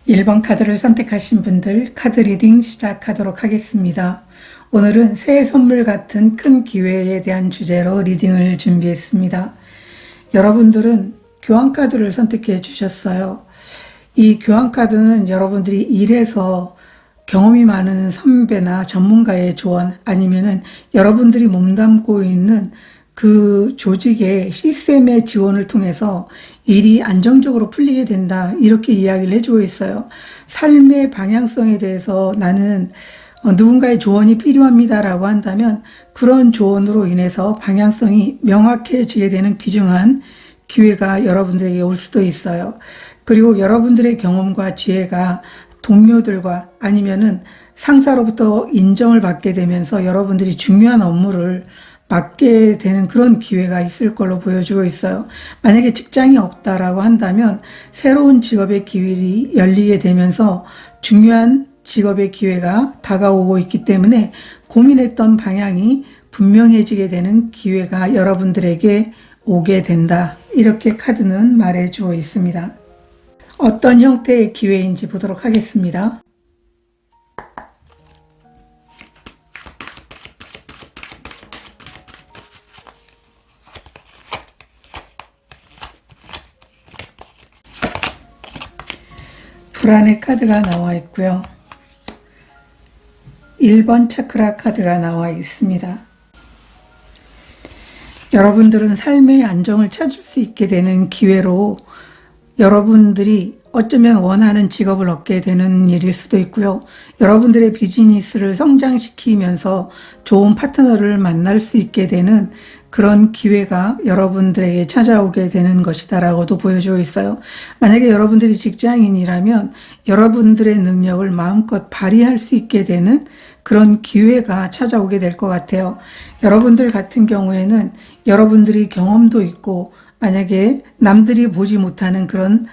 1번 카드를 선택하신 분들 카드 리딩 시작하도록 하겠습니다. 오늘은 새해 선물 같은 큰 기회에 대한 주제로 리딩을 준비했습니다. 여러분들은 교환카드를 선택해 주셨어요. 이 교환카드는 여러분들이 일에서 경험이 많은 선배나 전문가의 조언, 아니면은 여러분들이 몸담고 있는 그 조직의 시스템의 지원을 통해서 일이 안정적으로 풀리게 된다, 이렇게 이야기를 해주고 있어요. 삶의 방향성에 대해서 나는 누군가의 조언이 필요합니다라고 한다면 그런 조언으로 인해서 방향성이 명확해지게 되는 귀중한 기회가 여러분들에게 올 수도 있어요. 그리고 여러분들의 경험과 지혜가 동료들과 아니면은 상사로부터 인정을 받게 되면서 여러분들이 중요한 업무를 맡게 되는 그런 기회가 있을 걸로 보여지고 있어요. 만약에 직장이 없다라고 한다면 새로운 직업의 길이 열리게 되면서 중요한 직업의 기회가 다가오고 있기 때문에 고민했던 방향이 분명해지게 되는 기회가 여러분들에게 오게 된다, 이렇게 카드는 말해주고 있습니다. 어떤 형태의 기회인지 보도록 하겠습니다. 불안의 카드가 나와 있고요. 1번 차크라 카드가 나와 있습니다. 여러분들은 삶의 안정을 찾을 수 있게 되는 기회로 여러분들이 어쩌면 원하는 직업을 얻게 되는 일일 수도 있고요. 여러분들의 비즈니스를 성장시키면서 좋은 파트너를 만날 수 있게 되는 그런 기회가 여러분들에게 찾아오게 되는 것이다라고도 보여주고 있어요. 만약에 여러분들이 직장인이라면 여러분들의 능력을 마음껏 발휘할 수 있게 되는 그런 기회가 찾아오게 될 것 같아요. 여러분들 같은 경우에는 여러분들이 경험도 있고, 만약에 남들이 보지 못하는 그런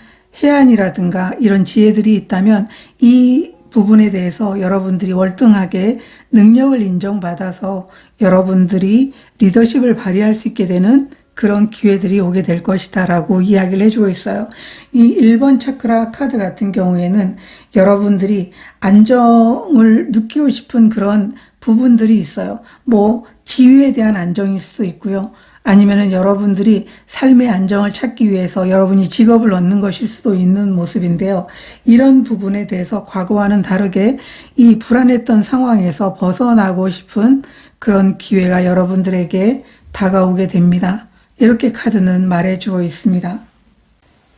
해안이라든가 이런 지혜들이 있다면 이 부분에 대해서 여러분들이 월등하게 능력을 인정받아서 여러분들이 리더십을 발휘할 수 있게 되는 그런 기회들이 오게 될 것이다 라고 이야기를 해주고 있어요. 이 1번 차크라 카드 같은 경우에는 여러분들이 안정을 느끼고 싶은 그런 부분들이 있어요. 뭐 지위에 대한 안정일 수도 있고요. 아니면은 여러분들이 삶의 안정을 찾기 위해서 여러분이 직업을 얻는 것일 수도 있는 모습인데요. 이런 부분에 대해서 과거와는 다르게 이 불안했던 상황에서 벗어나고 싶은 그런 기회가 여러분들에게 다가오게 됩니다. 이렇게 카드는 말해주고 있습니다.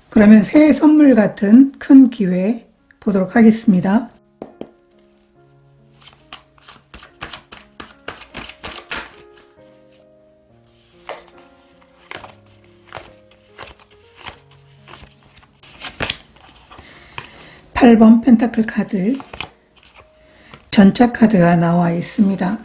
그러면 새해 선물 같은 큰 기회 보도록 하겠습니다. (8번) 펜타클 카드, 전차 카드가 나와 있습니다.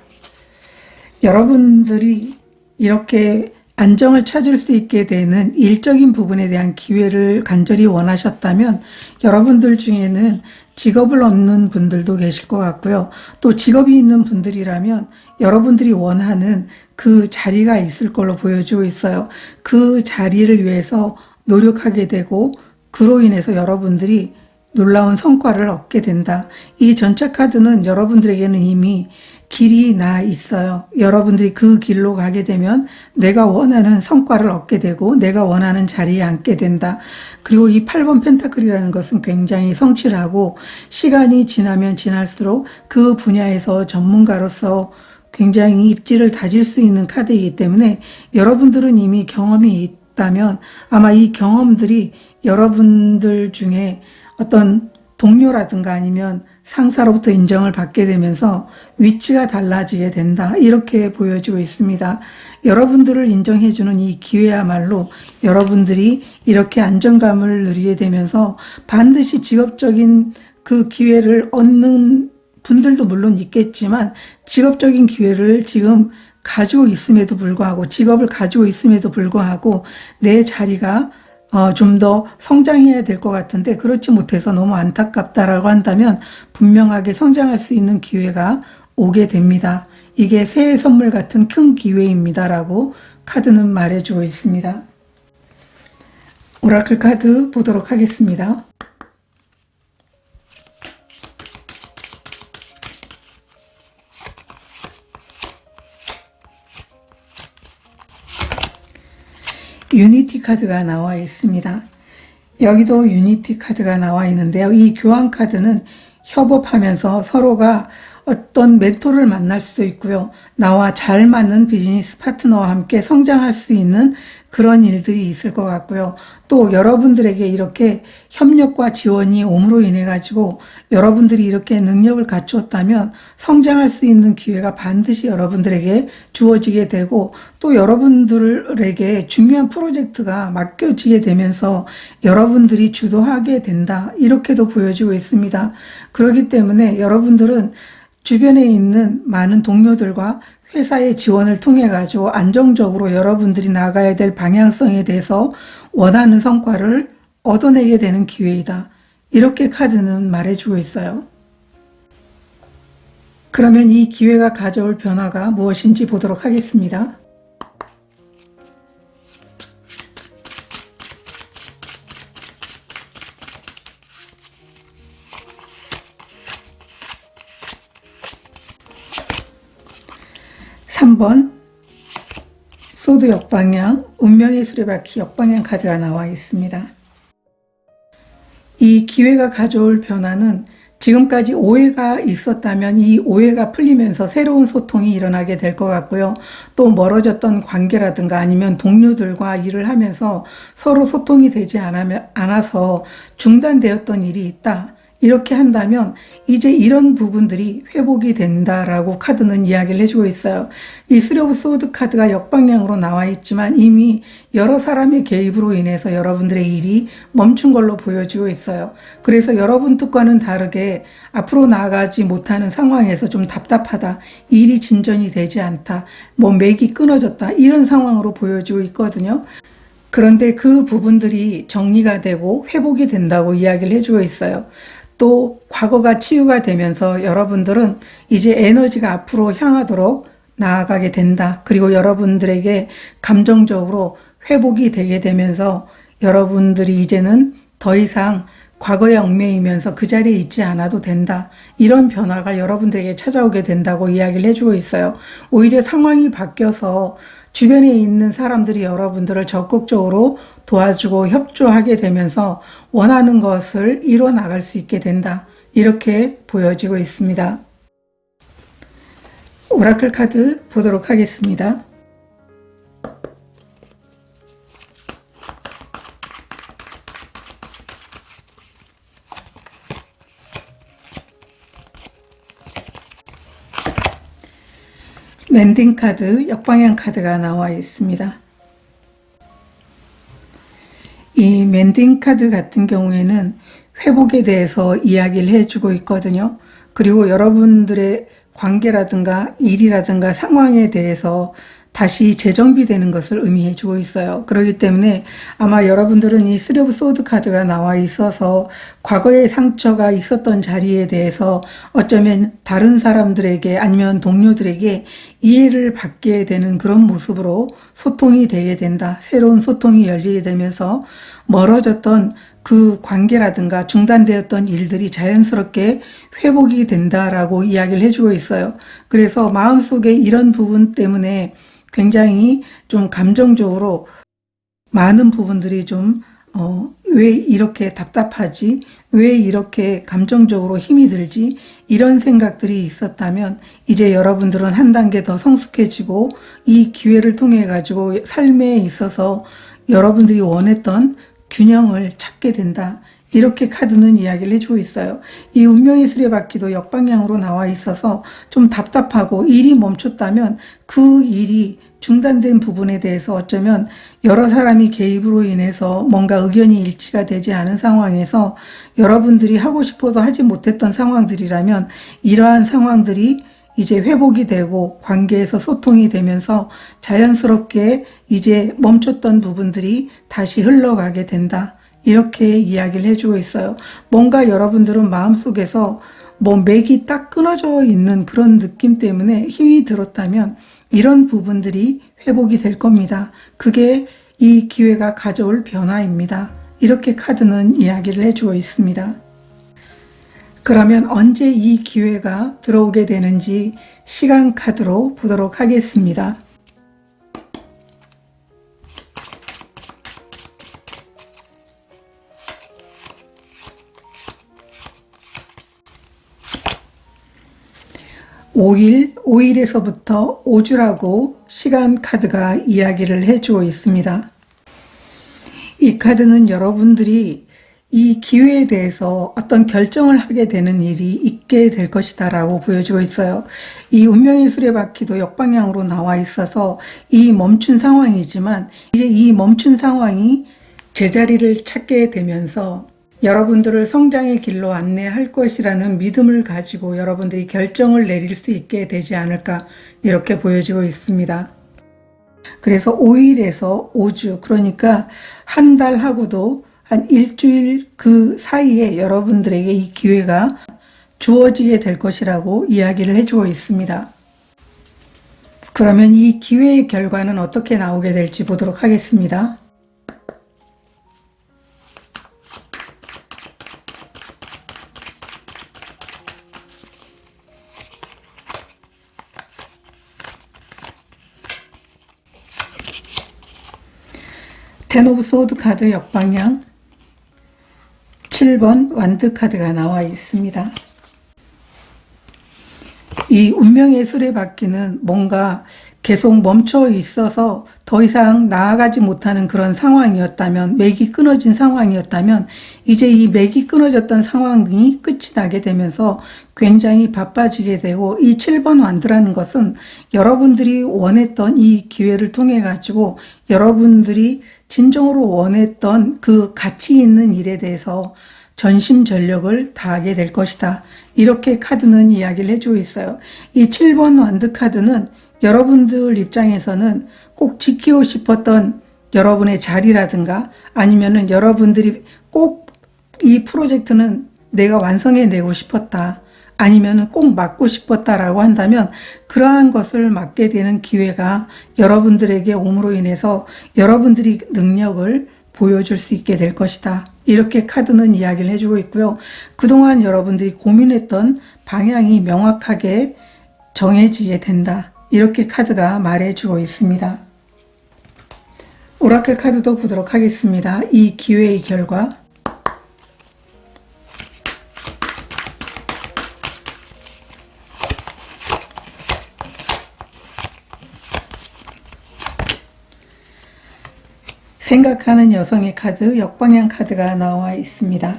여러분들이 이렇게 안정을 찾을 수 있게 되는 일적인 부분에 대한 기회를 간절히 원하셨다면 여러분들 중에는 직업을 얻는 분들도 계실 것 같고요. 또 직업이 있는 분들이라면 여러분들이 원하는 그 자리가 있을 걸로 보여지고 있어요. 그 자리를 위해서 노력하게 되고 그로 인해서 여러분들이 놀라운 성과를 얻게 된다. 이 전차 카드는 여러분들에게는 이미 길이 나 있어요. 여러분들이 그 길로 가게 되면 내가 원하는 성과를 얻게 되고 내가 원하는 자리에 앉게 된다. 그리고 이 8번 펜타클이라는 것은 굉장히 성실하고 시간이 지나면 지날수록 그 분야에서 전문가로서 굉장히 입지를 다질 수 있는 카드이기 때문에 여러분들은 이미 경험이 있다면 아마 이 경험들이 여러분들 중에 어떤 동료라든가 아니면 상사로부터 인정을 받게 되면서 위치가 달라지게 된다, 이렇게 보여지고 있습니다. 여러분들을 인정해주는 이 기회야말로 여러분들이 이렇게 안정감을 누리게 되면서 반드시 직업적인 그 기회를 얻는 분들도 물론 있겠지만 직업적인 기회를 지금 가지고 있음에도 불구하고, 직업을 가지고 있음에도 불구하고 내 자리가 좀 더 성장해야 될 것 같은데 그렇지 못해서 너무 안타깝다라고 한다면 분명하게 성장할 수 있는 기회가 오게 됩니다. 이게 새해 선물 같은 큰 기회입니다 라고 카드는 말해주고 있습니다. 오라클 카드 보도록 하겠습니다. 유니티 카드가 나와 있습니다. 여기도 유니티 카드가 나와 있는데요. 이 교환 카드는 협업하면서 서로가 어떤 멘토를 만날 수도 있고요. 나와 잘 맞는 비즈니스 파트너와 함께 성장할 수 있는 그런 일들이 있을 것 같고요. 또 여러분들에게 이렇게 협력과 지원이 옴으로 인해 가지고 여러분들이 이렇게 능력을 갖추었다면 성장할 수 있는 기회가 반드시 여러분들에게 주어지게 되고, 또 여러분들에게 중요한 프로젝트가 맡겨지게 되면서 여러분들이 주도하게 된다, 이렇게도 보여지고 있습니다. 그렇기 때문에 여러분들은 주변에 있는 많은 동료들과 회사의 지원을 통해 가지고 안정적으로 여러분들이 나가야 될 방향성에 대해서 원하는 성과를 얻어내게 되는 기회이다, 이렇게 카드는 말해주고 있어요. 그러면 이 기회가 가져올 변화가 무엇인지 보도록 하겠습니다. (3번) 소드 역방향, 운명의 수레바퀴 역방향 카드가 나와 있습니다. 이 기회가 가져올 변화는 지금까지 오해가 있었다면 이 오해가 풀리면서 새로운 소통이 일어나게 될 것 같고요. 또 멀어졌던 관계라든가 아니면 동료들과 일을 하면서 서로 소통이 되지 않아서 중단되었던 일이 있다, 이렇게 한다면 이제 이런 부분들이 회복이 된다라고 카드는 이야기를 해주고 있어요. 이 쓰리 오브 소드 카드가 역방향으로 나와 있지만 이미 여러 사람의 개입으로 인해서 여러분들의 일이 멈춘 걸로 보여지고 있어요. 그래서 여러분 뜻과는 다르게 앞으로 나아가지 못하는 상황에서 좀 답답하다, 일이 진전이 되지 않다, 맥이 끊어졌다, 이런 상황으로 보여지고 있거든요. 그런데 그 부분들이 정리가 되고 회복이 된다고 이야기를 해주고 있어요. 또 과거가 치유가 되면서 여러분들은 이제 에너지가 앞으로 향하도록 나아가게 된다. 그리고 여러분들에게 감정적으로 회복이 되게 되면서 여러분들이 이제는 더 이상 과거에 얽매이면서 그 자리에 있지 않아도 된다, 이런 변화가 여러분들에게 찾아오게 된다고 이야기를 해주고 있어요. 오히려 상황이 바뀌어서 주변에 있는 사람들이 여러분들을 적극적으로 도와주고 협조하게 되면서 원하는 것을 이뤄 나갈 수 있게 된다, 이렇게 보여지고 있습니다. 오라클 카드 보도록 하겠습니다. 랜딩 카드, 역방향 카드가 나와 있습니다. 이 랜딩 카드 같은 경우에는 회복에 대해서 이야기를 해주고 있거든요. 그리고 여러분들의 관계라든가 일이라든가 상황에 대해서 다시 재정비되는 것을 의미해 주고 있어요. 그렇기 때문에 아마 여러분들은 이 쓰리 오브 소드 카드가 나와 있어서 과거의 상처가 있었던 자리에 대해서 어쩌면 다른 사람들에게 아니면 동료들에게 이해를 받게 되는 그런 모습으로 소통이 되게 된다, 새로운 소통이 열리게 되면서 멀어졌던 그 관계라든가 중단되었던 일들이 자연스럽게 회복이 된다라고 이야기를 해주고 있어요. 그래서 마음속에 이런 부분 때문에 굉장히 좀 감정적으로 많은 부분들이 왜 이렇게 답답하지? 왜 이렇게 감정적으로 힘이 들지? 이런 생각들이 있었다면 이제 여러분들은 한 단계 더 성숙해지고 이 기회를 통해 가지고 삶에 있어서 여러분들이 원했던 균형을 찾게 된다, 이렇게 카드는 이야기를 해주고 있어요. 이 운명의 수레바퀴도 역방향으로 나와 있어서 좀 답답하고 일이 멈췄다면 그 일이 중단된 부분에 대해서 어쩌면 여러 사람이 개입으로 인해서 뭔가 의견이 일치가 되지 않은 상황에서 여러분들이 하고 싶어도 하지 못했던 상황들이라면 이러한 상황들이 이제 회복이 되고 관계에서 소통이 되면서 자연스럽게 이제 멈췄던 부분들이 다시 흘러가게 된다, 이렇게 이야기를 해주고 있어요. 뭔가 여러분들은 마음속에서 맥이 딱 끊어져 있는 그런 느낌 때문에 힘이 들었다면 이런 부분들이 회복이 될 겁니다. 그게 이 기회가 가져올 변화입니다. 이렇게 카드는 이야기를 해주고 있습니다. 그러면 언제 이 기회가 들어오게 되는지 시간 카드로 보도록 하겠습니다. 5일, 5일에서부터 5주라고 시간 카드가 이야기를 해주고 있습니다. 이 카드는 여러분들이 이 기회에 대해서 어떤 결정을 하게 되는 일이 있게 될 것이다 라고 보여지고 있어요. 이 운명의 수레바퀴도 역방향으로 나와 있어서 이 멈춘 상황이지만 이제 이 멈춘 상황이 제자리를 찾게 되면서 여러분들을 성장의 길로 안내할 것이라는 믿음을 가지고 여러분들이 결정을 내릴 수 있게 되지 않을까 이렇게 보여지고 있습니다. 그래서 5일에서 5주, 그러니까 한 달하고도 한 일주일 그 사이에 여러분들에게 이 기회가 주어지게 될 것이라고 이야기를 해주고 있습니다. 그러면 이 기회의 결과는 어떻게 나오게 될지 보도록 하겠습니다. 텐 오브 소드 카드 역방향, 7번 완드 카드가 나와 있습니다. 이 운명의 수레바퀴는 뭔가 계속 멈춰 있어서 더 이상 나아가지 못하는 그런 상황이었다면, 맥이 끊어진 상황이었다면 이제 이 맥이 끊어졌던 상황이 끝이 나게 되면서 굉장히 바빠지게 되고, 이 7번 완드라는 것은 여러분들이 원했던 이 기회를 통해 가지고 여러분들이 진정으로 원했던 그 가치 있는 일에 대해서 전심전력을 다하게 될 것이다. 이렇게 카드는 이야기를 해주고 있어요. 이 7번 완드 카드는 여러분들 입장에서는 꼭 지키고 싶었던 여러분의 자리라든가 아니면은 여러분들이 꼭 이 프로젝트는 내가 완성해내고 싶었다. 아니면은 꼭 맡고 싶었다라고 한다면 그러한 것을 맡게 되는 기회가 여러분들에게 옴으로 인해서 여러분들이 능력을 보여줄 수 있게 될 것이다. 이렇게 카드는 이야기를 해주고 있고요. 그동안 여러분들이 고민했던 방향이 명확하게 정해지게 된다. 이렇게 카드가 말해주고 있습니다. 오라클 카드도 보도록 하겠습니다. 이 기회의 결과. 생각하는 여성의 카드, 역방향 카드가 나와 있습니다.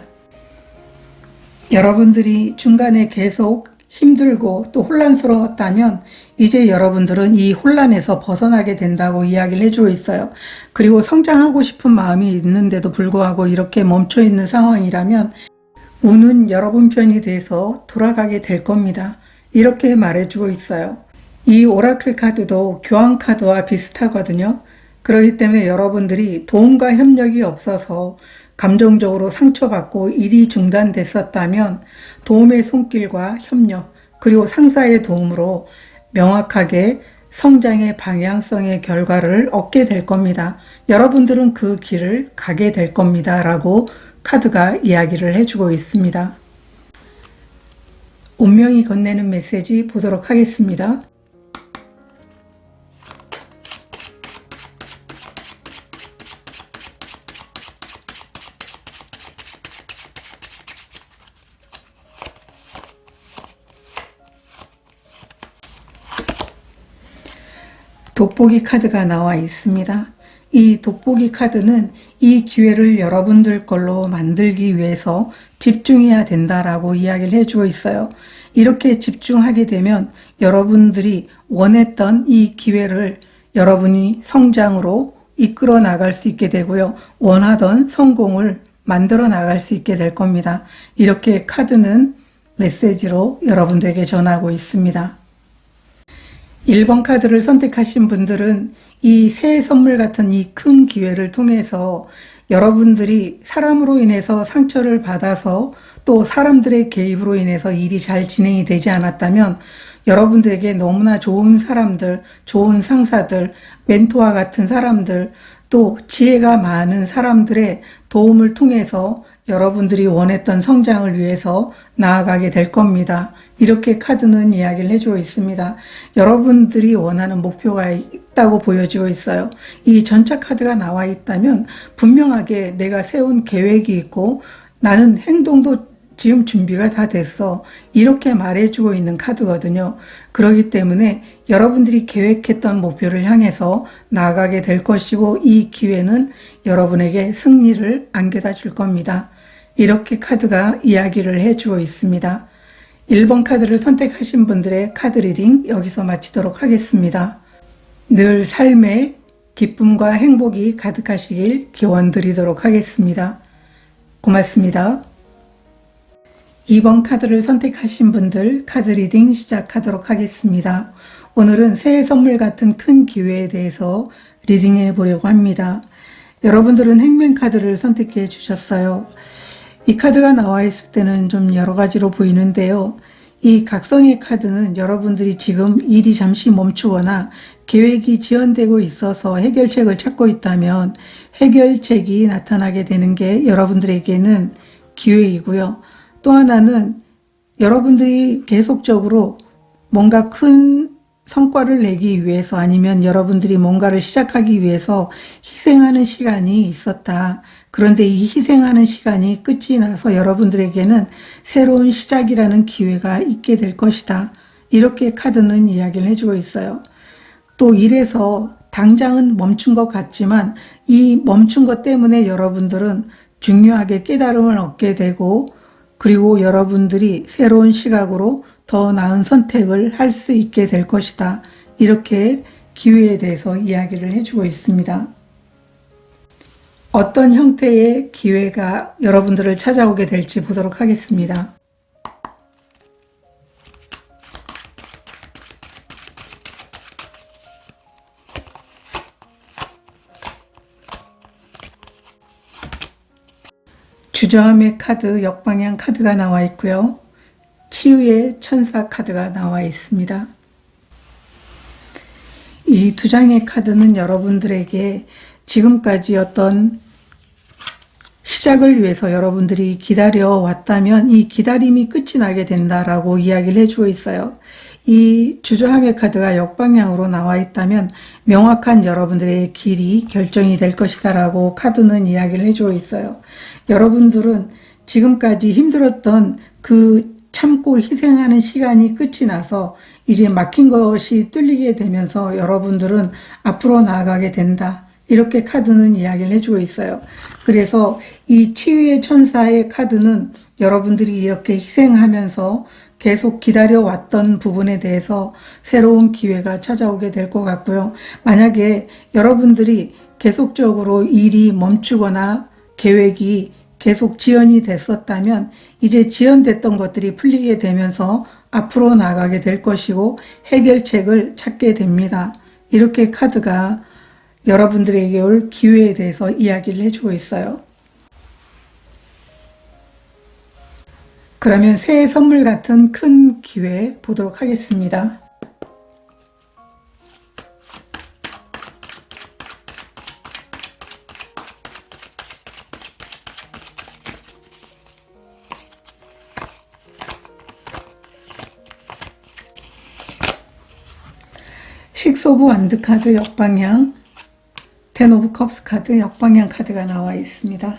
여러분들이 중간에 계속 힘들고 또 혼란스러웠다면 이제 여러분들은 이 혼란에서 벗어나게 된다고 이야기를 해주고 있어요. 그리고 성장하고 싶은 마음이 있는데도 불구하고 이렇게 멈춰 있는 상황이라면 운은 여러분 편이 돼서 돌아가게 될 겁니다. 이렇게 말해주고 있어요. 이 오라클 카드도 교황 카드와 비슷하거든요. 그렇기 때문에 여러분들이 도움과 협력이 없어서 감정적으로 상처받고 일이 중단됐었다면 도움의 손길과 협력, 그리고 상사의 도움으로 명확하게 성장의 방향성의 결과를 얻게 될 겁니다. 여러분들은 그 길을 가게 될 겁니다. 라고 카드가 이야기를 해주고 있습니다. 운명이 건네는 메시지 보도록 하겠습니다. 돋보기 카드가 나와 있습니다. 이 돋보기 카드는 이 기회를 여러분들 걸로 만들기 위해서 집중해야 된다라고 이야기를 해주고 있어요. 이렇게 집중하게 되면 여러분들이 원했던 이 기회를 여러분이 성장으로 이끌어 나갈 수 있게 되고요. 원하던 성공을 만들어 나갈 수 있게 될 겁니다. 이렇게 카드는 메시지로 여러분들에게 전하고 있습니다. 1번 카드를 선택하신 분들은 이 새해 선물 같은 이 큰 기회를 통해서 여러분들이 사람으로 인해서 상처를 받아서 또 사람들의 개입으로 인해서 일이 잘 진행이 되지 않았다면 여러분들에게 너무나 좋은 사람들, 좋은 상사들, 멘토와 같은 사람들, 또 지혜가 많은 사람들의 도움을 통해서 여러분들이 원했던 성장을 위해서 나아가게 될 겁니다. 이렇게 카드는 이야기를 해주고 있습니다. 여러분들이 원하는 목표가 있다고 보여지고 있어요. 이 전차 카드가 나와 있다면 분명하게 내가 세운 계획이 있고 나는 행동도 지금 준비가 다 됐어. 이렇게 말해주고 있는 카드거든요. 그렇기 때문에 여러분들이 계획했던 목표를 향해서 나아가게 될 것이고 이 기회는 여러분에게 승리를 안겨다 줄 겁니다. 이렇게 카드가 이야기를 해주고 있습니다. 1번 카드를 선택하신 분들의 카드 리딩 여기서 마치도록 하겠습니다. 늘 삶에 기쁨과 행복이 가득하시길 기원 드리도록 하겠습니다. 고맙습니다. 2번 카드를 선택하신 분들 카드 리딩 시작하도록 하겠습니다. 오늘은 새해 선물 같은 큰 기회에 대해서 리딩해 보려고 합니다. 여러분들은 행운 카드를 선택해 주셨어요. 이 카드가 나와 있을 때는 좀 여러 가지로 보이는데요. 이 각성의 카드는 여러분들이 지금 일이 잠시 멈추거나 계획이 지연되고 있어서 해결책을 찾고 있다면 해결책이 나타나게 되는 게 여러분들에게는 기회이고요. 또 하나는 여러분들이 계속적으로 뭔가 큰 성과를 내기 위해서 아니면 여러분들이 뭔가를 시작하기 위해서 희생하는 시간이 있었다. 그런데 이 희생하는 시간이 끝이 나서 여러분들에게는 새로운 시작이라는 기회가 있게 될 것이다. 이렇게 카드는 이야기를 해주고 있어요. 또 이래서 당장은 멈춘 것 같지만 이 멈춘 것 때문에 여러분들은 중요하게 깨달음을 얻게 되고 그리고 여러분들이 새로운 시각으로 더 나은 선택을 할 수 있게 될 것이다. 이렇게 기회에 대해서 이야기를 해주고 있습니다. 어떤 형태의 기회가 여러분들을 찾아오게 될지 보도록 하겠습니다. 주저함의 카드, 역방향 카드가 나와 있고요. 치유의 천사 카드가 나와 있습니다. 이 두 장의 카드는 여러분들에게 지금까지 어떤 시작을 위해서 여러분들이 기다려왔다면 이 기다림이 끝이 나게 된다라고 이야기를 해주고 있어요. 이 주저함의 카드가 역방향으로 나와 있다면 명확한 여러분들의 길이 결정이 될 것이다 라고 카드는 이야기를 해주고 있어요. 여러분들은 지금까지 힘들었던 그 참고 희생하는 시간이 끝이 나서 이제 막힌 것이 뚫리게 되면서 여러분들은 앞으로 나아가게 된다. 이렇게 카드는 이야기를 해주고 있어요. 그래서 이 치유의 천사의 카드는 여러분들이 이렇게 희생하면서 계속 기다려왔던 부분에 대해서 새로운 기회가 찾아오게 될 것 같고요. 만약에 여러분들이 계속적으로 일이 멈추거나 계획이 계속 지연이 됐었다면 이제 지연됐던 것들이 풀리게 되면서 앞으로 나가게 될 것이고 해결책을 찾게 됩니다. 이렇게 카드가 여러분들에게 올 기회에 대해서 이야기를 해주고 있어요. 그러면 새해 선물 같은 큰 기회 보도록 하겠습니다. 식스 오브 완드 카드 역방향, 텐 오브 컵스 카드 역방향 카드가 나와 있습니다.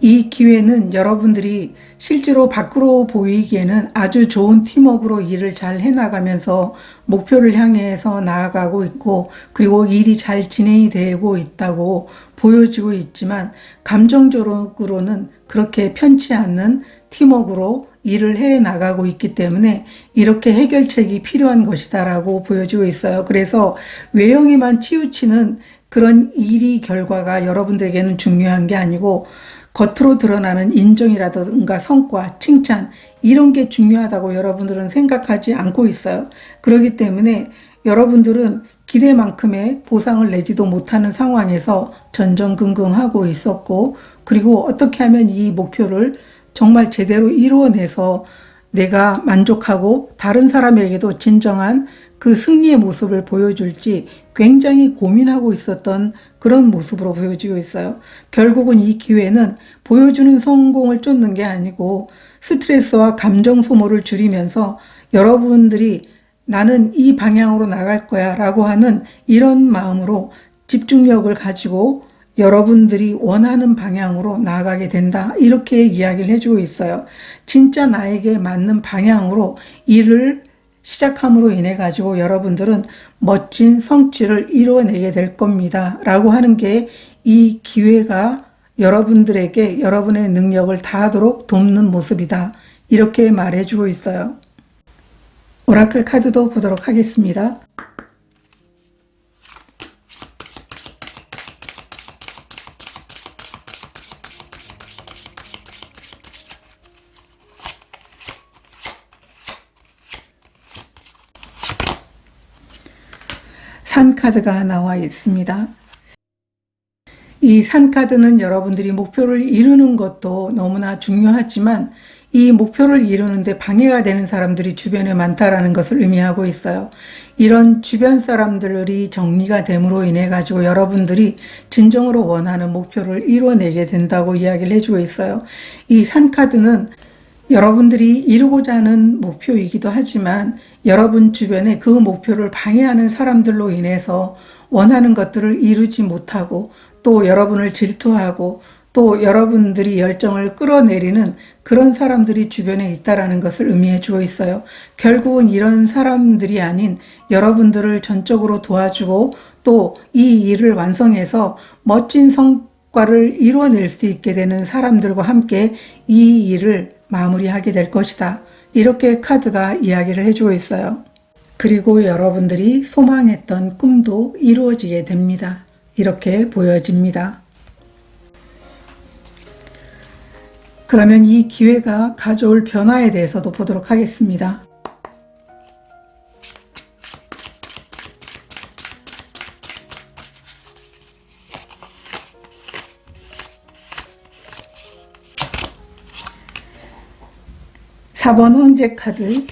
이 기회는 여러분들이 실제로 밖으로 보이기에는 아주 좋은 팀워크로 일을 잘 해나가면서 목표를 향해서 나아가고 있고 그리고 일이 잘 진행이 되고 있다고 보여지고 있지만 감정적으로는 그렇게 편치 않는 팀워크로 일을 해나가고 있기 때문에 이렇게 해결책이 필요한 것이다라고 보여지고 있어요. 그래서 외형에만 치우치는 그런 일이 결과가 여러분들에게는 중요한 게 아니고 겉으로 드러나는 인정이라든가 성과, 칭찬 이런 게 중요하다고 여러분들은 생각하지 않고 있어요. 그렇기 때문에 여러분들은 기대만큼의 보상을 내지도 못하는 상황에서 전전긍긍하고 있었고 그리고 어떻게 하면 이 목표를 정말 제대로 이루어내서 내가 만족하고 다른 사람에게도 진정한 그 승리의 모습을 보여줄지 굉장히 고민하고 있었던 그런 모습으로 보여지고 있어요. 결국은 이 기회는 보여주는 성공을 쫓는 게 아니고 스트레스와 감정 소모를 줄이면서 여러분들이 나는 이 방향으로 나갈 거야 라고 하는 이런 마음으로 집중력을 가지고 여러분들이 원하는 방향으로 나아가게 된다. 이렇게 이야기를 해주고 있어요. 진짜 나에게 맞는 방향으로 일을 시작함으로 인해 가지고 여러분들은 멋진 성취를 이루어내게 될 겁니다. 라고 하는 게 이 기회가 여러분들에게 여러분의 능력을 다하도록 돕는 모습이다. 이렇게 말해주고 있어요. 오라클 카드도 보도록 하겠습니다. 산 카드가 나와 있습니다. 이 산 카드는 여러분들이 목표를 이루는 것도 너무나 중요하지만 이 목표를 이루는데 방해가 되는 사람들이 주변에 많다라는 것을 의미하고 있어요. 이런 주변 사람들이 정리가 됨으로 인해 가지고 여러분들이 진정으로 원하는 목표를 이루어내게 된다고 이야기를 해주고 있어요. 이 산 카드는 여러분들이 이루고자 하는 목표이기도 하지만 여러분 주변에 그 목표를 방해하는 사람들로 인해서 원하는 것들을 이루지 못하고 또 여러분을 질투하고 또 여러분들이 열정을 끌어내리는 그런 사람들이 주변에 있다라는 것을 의미해 주고 있어요. 결국은 이런 사람들이 아닌 여러분들을 전적으로 도와주고 또 이 일을 완성해서 멋진 성과를 이루어낼 수 있게 되는 사람들과 함께 이 일을 마무리하게 될 것이다. 이렇게 카드가 이야기를 해주고 있어요. 그리고 여러분들이 소망했던 꿈도 이루어지게 됩니다. 이렇게 보여집니다. 그러면 이 기회가 가져올 변화에 대해서도 보도록 하겠습니다. (4번) 황제 카드,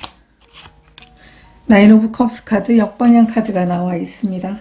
나인 오브 컵스 카드, 역방향 카드가 나와 있습니다.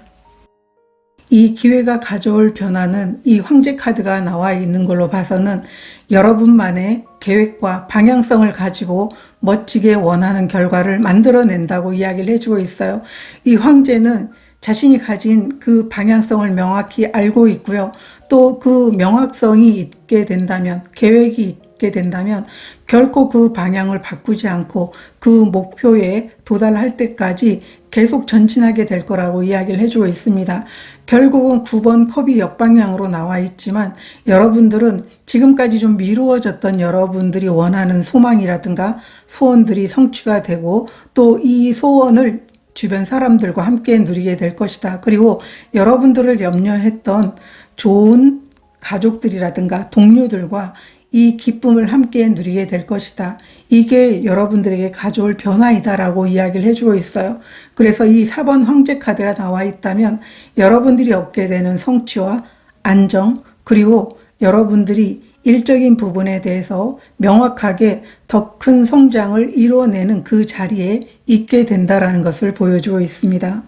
이 기회가 가져올 변화는 이 황제 카드가 나와 있는 걸로 봐서는 여러분만의 계획과 방향성을 가지고 멋지게 원하는 결과를 만들어낸다고 이야기를 해주고 있어요. 이 황제는 자신이 가진 그 방향성을 명확히 알고 있고요. 또 그 명확성이 있게 된다면, 계획이 있게 된다면 결코 그 방향을 바꾸지 않고 그 목표에 도달할 때까지 계속 전진하게 될 거라고 이야기를 해주고 있습니다. 결국은 9번 컵이 역방향으로 나와 있지만 여러분들은 지금까지 좀 미루어졌던 여러분들이 원하는 소망이라든가 소원들이 성취가 되고 또 이 소원을 주변 사람들과 함께 누리게 될 것이다. 그리고 여러분들을 염려했던 좋은 가족들이라든가 동료들과 이 기쁨을 함께 누리게 될 것이다. 이게 여러분들에게 가져올 변화이다라고 이야기를 해주고 있어요. 그래서 이 4번 황제 카드가 나와 있다면 여러분들이 얻게 되는 성취와 안정, 그리고 여러분들이 일적인 부분에 대해서 명확하게 더 큰 성장을 이루어내는 그 자리에 있게 된다라는 것을 보여주고 있습니다.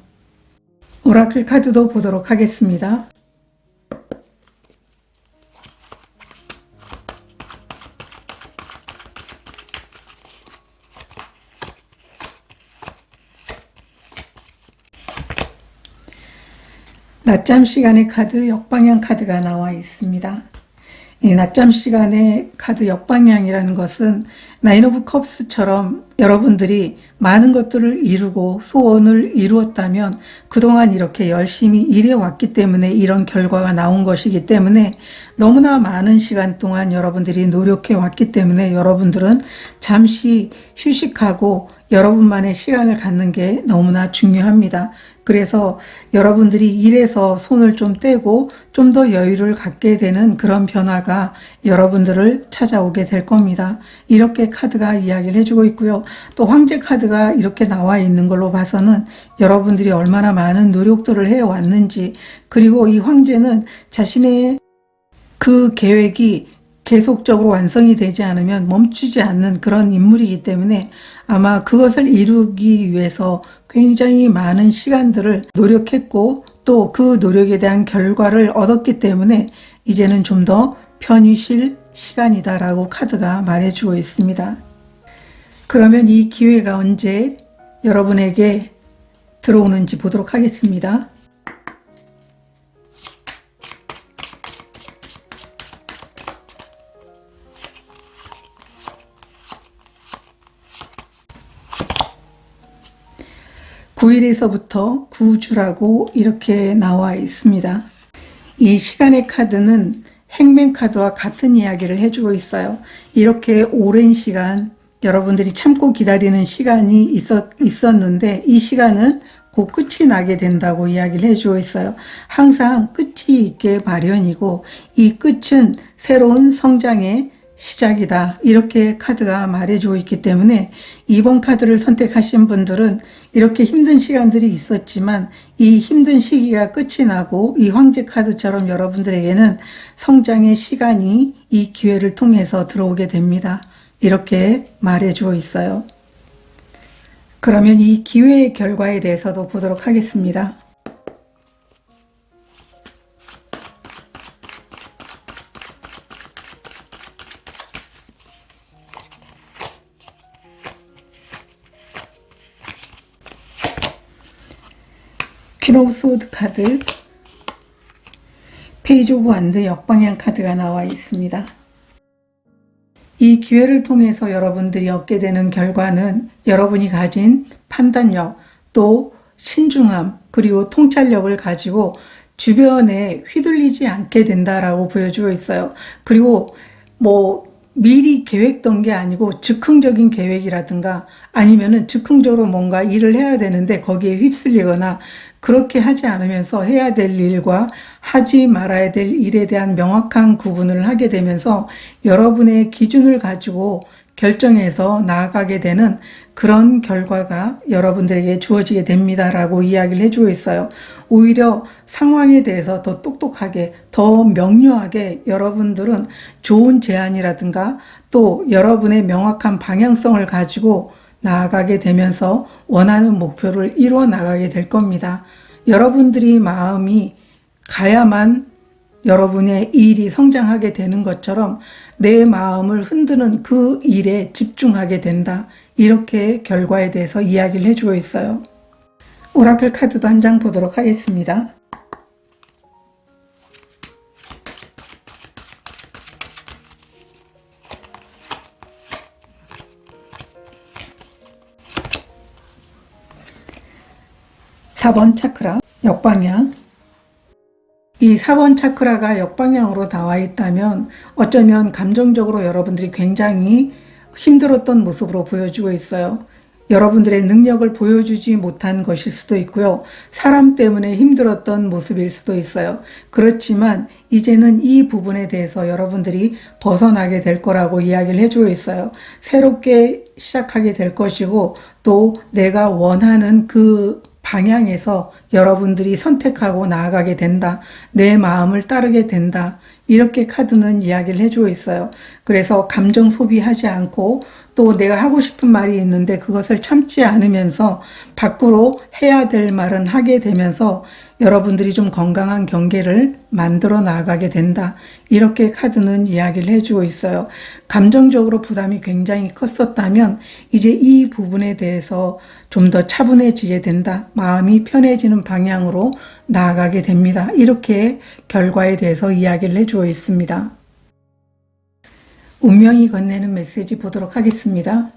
오라클 카드도 보도록 하겠습니다. 낮잠 시간의 카드, 역방향 카드가 나와 있습니다. 이 낮잠 시간의 카드 역방향이라는 것은 나인 오브 컵스처럼 여러분들이 많은 것들을 이루고 소원을 이루었다면 그동안 이렇게 열심히 일해왔기 때문에 이런 결과가 나온 것이기 때문에 너무나 많은 시간 동안 여러분들이 노력해왔기 때문에 여러분들은 잠시 휴식하고 여러분만의 시간을 갖는 게 너무나 중요합니다. 그래서 여러분들이 일에서 손을 좀 떼고 좀 더 여유를 갖게 되는 그런 변화가 여러분들을 찾아오게 될 겁니다. 이렇게 카드가 이야기를 해주고 있고요. 또 황제 카드가 이렇게 나와 있는 걸로 봐서는 여러분들이 얼마나 많은 노력들을 해왔는지, 그리고 이 황제는 자신의 그 계획이 계속적으로 완성이 되지 않으면 멈추지 않는 그런 인물이기 때문에 아마 그것을 이루기 위해서 굉장히 많은 시간들을 노력했고 또 그 노력에 대한 결과를 얻었기 때문에 이제는 좀 더 편히 쉴 시간이다라고 카드가 말해주고 있습니다. 그러면 이 기회가 언제 여러분에게 들어오는지 보도록 하겠습니다. 9일에서부터 9주라고 이렇게 나와 있습니다. 이 시간의 카드는 행맨 카드와 같은 이야기를 해주고 있어요. 이렇게 오랜 시간 여러분들이 참고 기다리는 시간이 있었는데 이 시간은 곧 끝이 나게 된다고 이야기를 해주고 있어요. 항상 끝이 있게 마련이고 이 끝은 새로운 성장의 시작이다. 이렇게 카드가 말해주고 있기 때문에 이번 카드를 선택하신 분들은 이렇게 힘든 시간들이 있었지만 이 힘든 시기가 끝이 나고 이 황제 카드처럼 여러분들에게는 성장의 시간이 이 기회를 통해서 들어오게 됩니다. 이렇게 말해주고 있어요. 그러면 이 기회의 결과에 대해서도 보도록 하겠습니다. 퀸 오브 소드 카드, 페이지 오브 완드 역방향 카드가 나와 있습니다. 이 기회를 통해서 여러분들이 얻게 되는 결과는 여러분이 가진 판단력, 또 신중함, 그리고 통찰력을 가지고 주변에 휘둘리지 않게 된다라고 보여주고 있어요. 그리고 미리 계획된 게 아니고 즉흥적인 계획이라든가 아니면은 즉흥적으로 뭔가 일을 해야 되는데 거기에 휩쓸리거나 그렇게 하지 않으면서 해야 될 일과 하지 말아야 될 일에 대한 명확한 구분을 하게 되면서 여러분의 기준을 가지고 결정해서 나아가게 되는 그런 결과가 여러분들에게 주어지게 됩니다라고 이야기를 해주고 있어요. 오히려 상황에 대해서 더 똑똑하게, 더 명료하게 여러분들은 좋은 제안이라든가 또 여러분의 명확한 방향성을 가지고 나아가게 되면서 원하는 목표를 이루어 나가게 될 겁니다. 여러분들이 마음이 가야만 여러분의 일이 성장하게 되는 것처럼 내 마음을 흔드는 그 일에 집중하게 된다. 이렇게 결과에 대해서 이야기를 해주고 있어요. 오라클 카드도 한 장 보도록 하겠습니다. 사 번 차크라 역방향. 이 4번 차크라가 역방향으로 나와 있다면 어쩌면 감정적으로 여러분들이 굉장히 힘들었던 모습으로 보여주고 있어요. 여러분들의 능력을 보여주지 못한 것일 수도 있고요. 사람 때문에 힘들었던 모습일 수도 있어요. 그렇지만 이제는 이 부분에 대해서 여러분들이 벗어나게 될 거라고 이야기를 해주고 있어요. 새롭게 시작하게 될 것이고 또 내가 원하는 그 방향에서 여러분들이 선택하고 나아가게 된다. 내 마음을 따르게 된다. 이렇게 카드는 이야기를 해주고 있어요. 그래서 감정 소비하지 않고 또 내가 하고 싶은 말이 있는데 그것을 참지 않으면서 밖으로 해야 될 말은 하게 되면서 여러분들이 좀 건강한 경계를 만들어 나가게 된다. 이렇게 카드는 이야기를 해주고 있어요. 감정적으로 부담이 굉장히 컸었다면 이제 이 부분에 대해서 좀 더 차분해지게 된다. 마음이 편해지는 방향으로 나아가게 됩니다. 이렇게 결과에 대해서 이야기를 해주고 있습니다. 운명이 건네는 메시지 보도록 하겠습니다.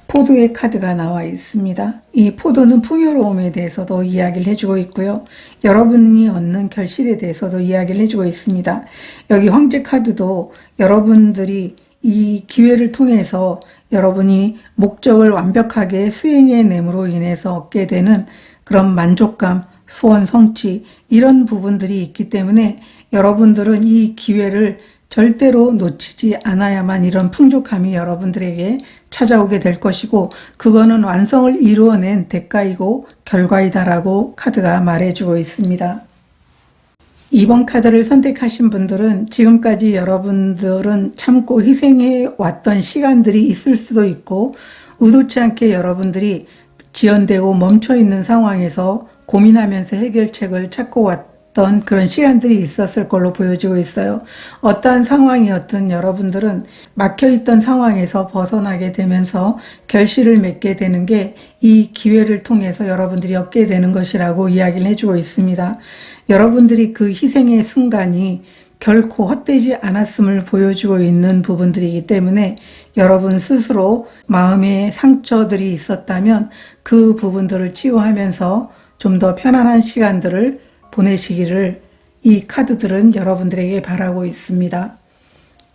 포도의 카드가 나와 있습니다. 이 포도는 풍요로움에 대해서도 이야기를 해주고 있고요. 여러분이 얻는 결실에 대해서도 이야기를 해주고 있습니다. 여기 황제 카드도 여러분들이 이 기회를 통해서 여러분이 목적을 완벽하게 수행해냄으로 인해서 얻게 되는 그런 만족감, 소원 성취 이런 부분들이 있기 때문에 여러분들은 이 기회를 절대로 놓치지 않아야만 이런 풍족함이 여러분들에게 찾아오게 될 것이고 그거는 완성을 이루어낸 대가이고 결과이다라고 카드가 말해주고 있습니다. 2번 카드를 선택하신 분들은 지금까지 여러분들은 참고 희생해 왔던 시간들이 있을 수도 있고 의도치 않게 여러분들이 지연되고 멈춰있는 상황에서 고민하면서 해결책을 찾고 왔던 있었던 그런 시간들이 있었을 걸로 보여지고 있어요. 어떠한 상황이었든 여러분들은 막혀있던 상황에서 벗어나게 되면서 결실을 맺게 되는 게 이 기회를 통해서 여러분들이 얻게 되는 것이라고 이야기를 해주고 있습니다. 여러분들이 그 희생의 순간이 결코 헛되지 않았음을 보여주고 있는 부분들이기 때문에 여러분 스스로 마음의 상처들이 있었다면 그 부분들을 치유하면서 좀 더 편안한 시간들을 보내시기를 이 카드들은 여러분들에게 바라고 있습니다.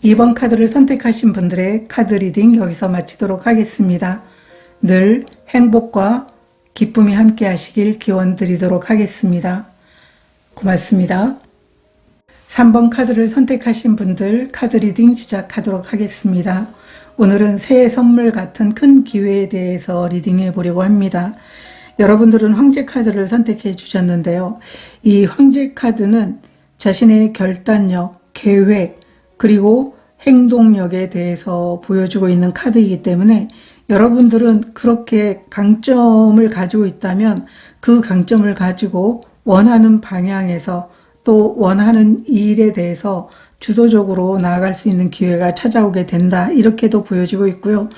2번 카드를 선택하신 분들의 카드 리딩 여기서 마치도록 하겠습니다. 늘 행복과 기쁨이 함께 하시길 기원 드리도록 하겠습니다. 고맙습니다. 3번 카드를 선택하신 분들 카드 리딩 시작하도록 하겠습니다. 오늘은 새해 선물 같은 큰 기회에 대해서 리딩해 보려고 합니다. 여러분들은 황제 카드를 선택해 주셨는데요. 이 황제 카드는 자신의 결단력, 계획, 그리고 행동력에 대해서 보여주고 있는 카드이기 때문에 여러분들은 그렇게 강점을 가지고 있다면 그 강점을 가지고 원하는 방향에서 또 원하는 일에 대해서 주도적으로 나아갈 수 있는 기회가 찾아오게 된다. 이렇게도 보여지고 있고요.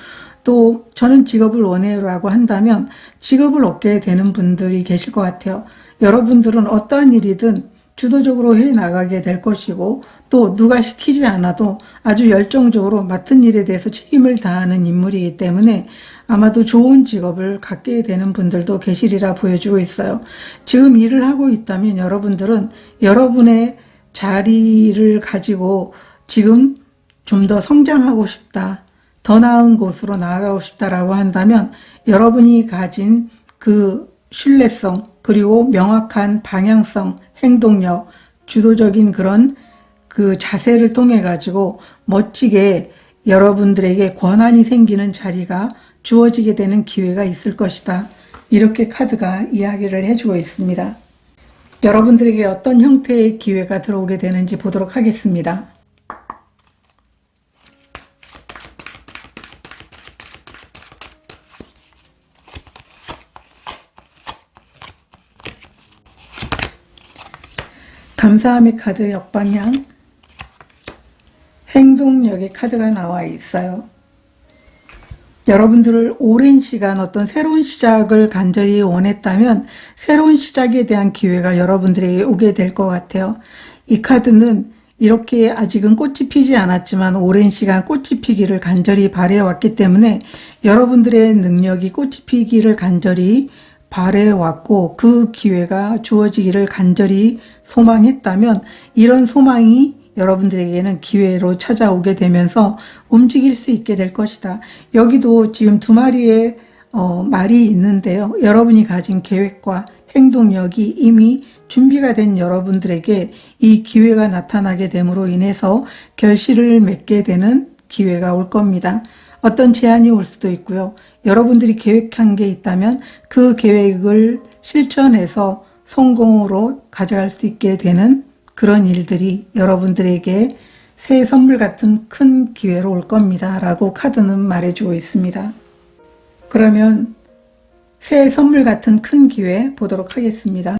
또 저는 직업을 원해요라고 한다면 직업을 얻게 되는 분들이 계실 것 같아요. 여러분들은 어떠한 일이든 주도적으로 해 나가게 될 것이고 또 누가 시키지 않아도 아주 열정적으로 맡은 일에 대해서 책임을 다하는 인물이기 때문에 아마도 좋은 직업을 갖게 되는 분들도 계시리라 보여주고 있어요. 지금 일을 하고 있다면 여러분들은 여러분의 자리를 가지고 지금 좀 더 성장하고 싶다, 더 나은 곳으로 나아가고 싶다라고 한다면 여러분이 가진 그 신뢰성 그리고 명확한 방향성, 행동력, 주도적인 그런 그 자세를 통해 가지고 멋지게 여러분들에게 권한이 생기는 자리가 주어지게 되는 기회가 있을 것이다. 이렇게 카드가 이야기를 해주고 있습니다. 여러분들에게 어떤 형태의 기회가 들어오게 되는지 보도록 하겠습니다. 감사함의 카드 역방향, 행동력의 카드가 나와 있어요. 여러분들을 오랜 시간 어떤 새로운 시작을 간절히 원했다면 새로운 시작에 대한 기회가 여러분들에게 오게 될 것 같아요. 이 카드는 이렇게 아직은 꽃이 피지 않았지만 오랜 시간 꽃이 피기를 간절히 바래왔기 때문에 여러분들의 능력이 꽃이 피기를 간절히 바래왔고 그 기회가 주어지기를 간절히 소망했다면 이런 소망이 여러분들에게는 기회로 찾아오게 되면서 움직일 수 있게 될 것이다. 여기도 지금 두 마리의 말이 있는데요. 여러분이 가진 계획과 행동력이 이미 준비가 된 여러분들에게 이 기회가 나타나게 됨으로 인해서 결실을 맺게 되는 기회가 올 겁니다. 어떤 제안이 올 수도 있고요. 여러분들이 계획한 게 있다면 그 계획을 실천해서 성공으로 가져갈 수 있게 되는 그런 일들이 여러분들에게 새해 선물 같은 큰 기회로 올 겁니다. 라고 카드는 말해주고 있습니다. 그러면 새해 선물 같은 큰 기회 보도록 하겠습니다.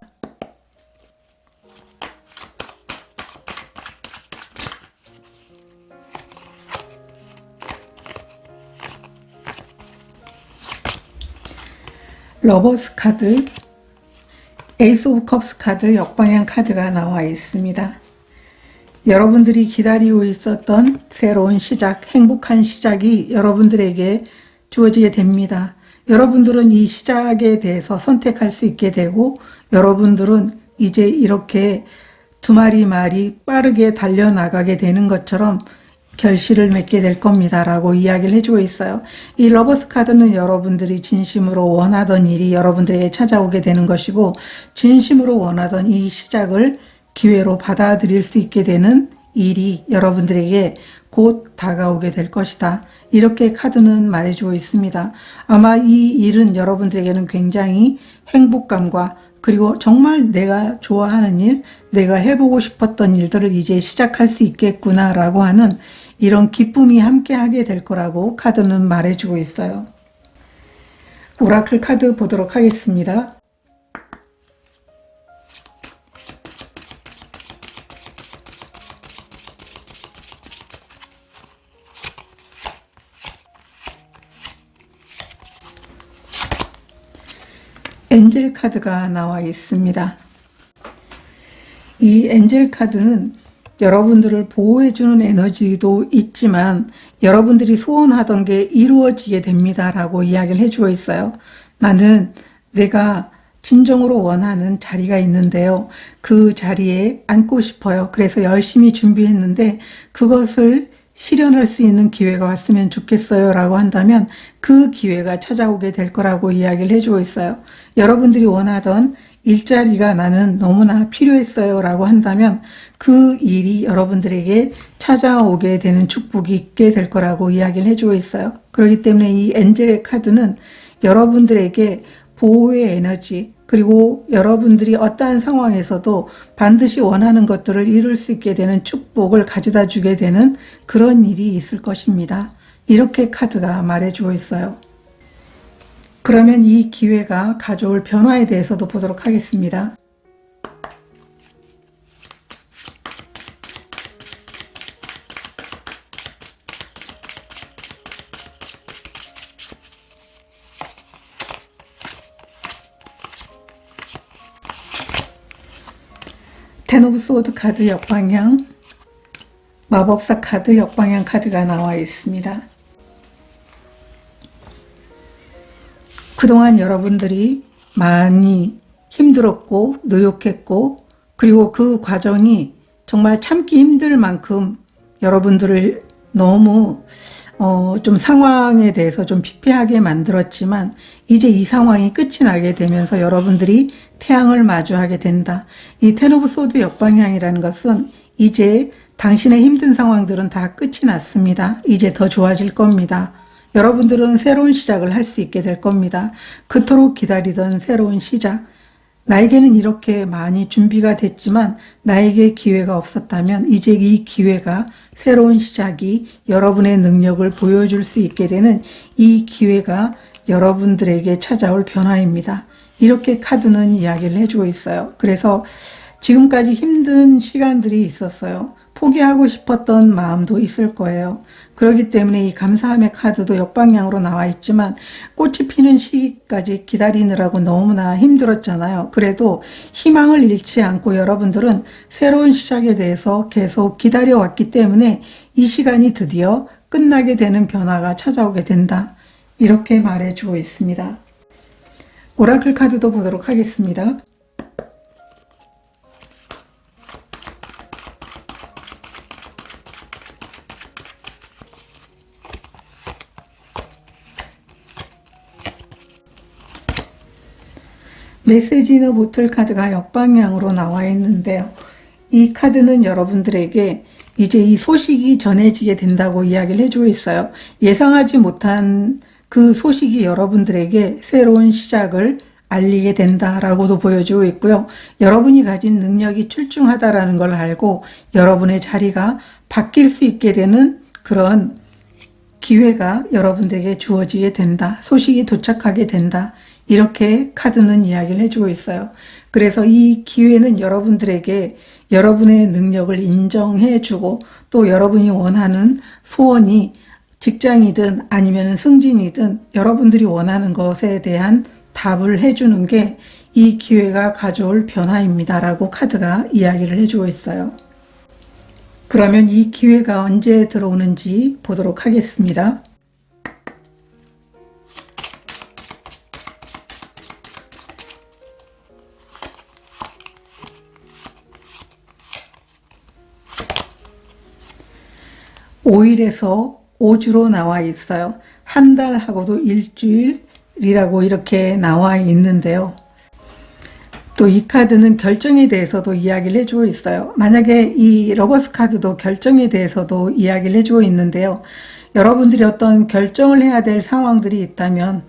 러버스 카드, 에이스 오브 컵스 카드 역방향 카드가 나와 있습니다. 여러분들이 기다리고 있었던 새로운 시작, 행복한 시작이 여러분들에게 주어지게 됩니다. 여러분들은 이 시작에 대해서 선택할 수 있게 되고 여러분들은 이제 이렇게 두 마리 말이 빠르게 달려나가게 되는 것처럼 결실을 맺게 될 겁니다. 라고 이야기를 해주고 있어요. 이 러버스 카드는 여러분들이 진심으로 원하던 일이 여러분들에게 찾아오게 되는 것이고 진심으로 원하던 이 시작을 기회로 받아들일 수 있게 되는 일이 여러분들에게 곧 다가오게 될 것이다. 이렇게 카드는 말해주고 있습니다. 아마 이 일은 여러분들에게는 굉장히 행복감과 그리고 정말 내가 좋아하는 일, 내가 해보고 싶었던 일들을 이제 시작할 수 있겠구나 라고 하는 이런 기쁨이 함께하게 될 거라고 카드는 말해주고 있어요. 오라클 카드 보도록 하겠습니다. 엔젤 카드가 나와 있습니다. 이 엔젤 카드는 여러분들을 보호해주는 에너지도 있지만 여러분들이 소원하던 게 이루어지게 됩니다 라고 이야기를 해주고 있어요. 나는 내가 진정으로 원하는 자리가 있는데요. 그 자리에 앉고 싶어요. 그래서 열심히 준비했는데 그것을 실현할 수 있는 기회가 왔으면 좋겠어요 라고 한다면 그 기회가 찾아오게 될 거라고 이야기를 해주고 있어요. 여러분들이 원하던 일자리가 나는 너무나 필요했어요 라고 한다면 그 일이 여러분들에게 찾아오게 되는 축복이 있게 될 거라고 이야기를 해주고 있어요. 그렇기 때문에 이 엔젤의 카드는 여러분들에게 보호의 에너지, 그리고 여러분들이 어떠한 상황에서도 반드시 원하는 것들을 이룰 수 있게 되는 축복을 가져다 주게 되는 그런 일이 있을 것입니다. 이렇게 카드가 말해주고 있어요. 그러면 이 기회가 가져올 변화에 대해서도 보도록 하겠습니다. 텐 오브 소드 카드 역방향, 마법사 카드 역방향 카드가 나와 있습니다. 그동안 여러분들이 많이 힘들었고 노력했고 그리고 그 과정이 정말 참기 힘들 만큼 여러분들을 너무 좀 상황에 대해서 좀 피폐하게 만들었지만 이제 이 상황이 끝이 나게 되면서 여러분들이 태양을 마주하게 된다. 이 텐 오브 소드 역방향이라는 것은 이제 당신의 힘든 상황들은 다 끝이 났습니다. 이제 더 좋아질 겁니다. 여러분들은 새로운 시작을 할 수 있게 될 겁니다. 그토록 기다리던 새로운 시작. 나에게는 이렇게 많이 준비가 됐지만 나에게 기회가 없었다면 이제 이 기회가 새로운 시작이 여러분의 능력을 보여줄 수 있게 되는 이 기회가 여러분들에게 찾아올 변화입니다. 이렇게 카드는 이야기를 해주고 있어요. 그래서 지금까지 힘든 시간들이 있었어요. 포기하고 싶었던 마음도 있을 거예요. 그렇기 때문에 이 감사함의 카드도 역방향으로 나와 있지만 꽃이 피는 시기까지 기다리느라고 너무나 힘들었잖아요. 그래도 희망을 잃지 않고 여러분들은 새로운 시작에 대해서 계속 기다려왔기 때문에 이 시간이 드디어 끝나게 되는 변화가 찾아오게 된다. 이렇게 말해주고 있습니다. 오라클 카드도 보도록 하겠습니다. 메시지 인 더 보틀 카드가 역방향으로 나와 있는데요. 이 카드는 여러분들에게 이제 이 소식이 전해지게 된다고 이야기를 해주고 있어요. 예상하지 못한 그 소식이 여러분들에게 새로운 시작을 알리게 된다라고도 보여주고 있고요. 여러분이 가진 능력이 출중하다라는 걸 알고 여러분의 자리가 바뀔 수 있게 되는 그런 기회가 여러분들에게 주어지게 된다. 소식이 도착하게 된다. 이렇게 카드는 이야기를 해주고 있어요. 그래서 이 기회는 여러분들에게 여러분의 능력을 인정해주고 또 여러분이 원하는 소원이 직장이든 아니면 승진이든 여러분들이 원하는 것에 대한 답을 해주는 게 이 기회가 가져올 변화입니다 라고 카드가 이야기를 해주고 있어요. 그러면 이 기회가 언제 들어오는지 보도록 하겠습니다. (5일에서) (5주로) 나와 있어요. 한 달하고도 일주일이라고 이렇게 나와 있는데요. 또 이 카드는 결정에 대해서도 이야기를 해주고 있어요. 만약에 이 러버스 카드도 결정에 대해서도 이야기를 해주고 있는데요. 여러분들이 어떤 결정을 해야 될 상황들이 있다면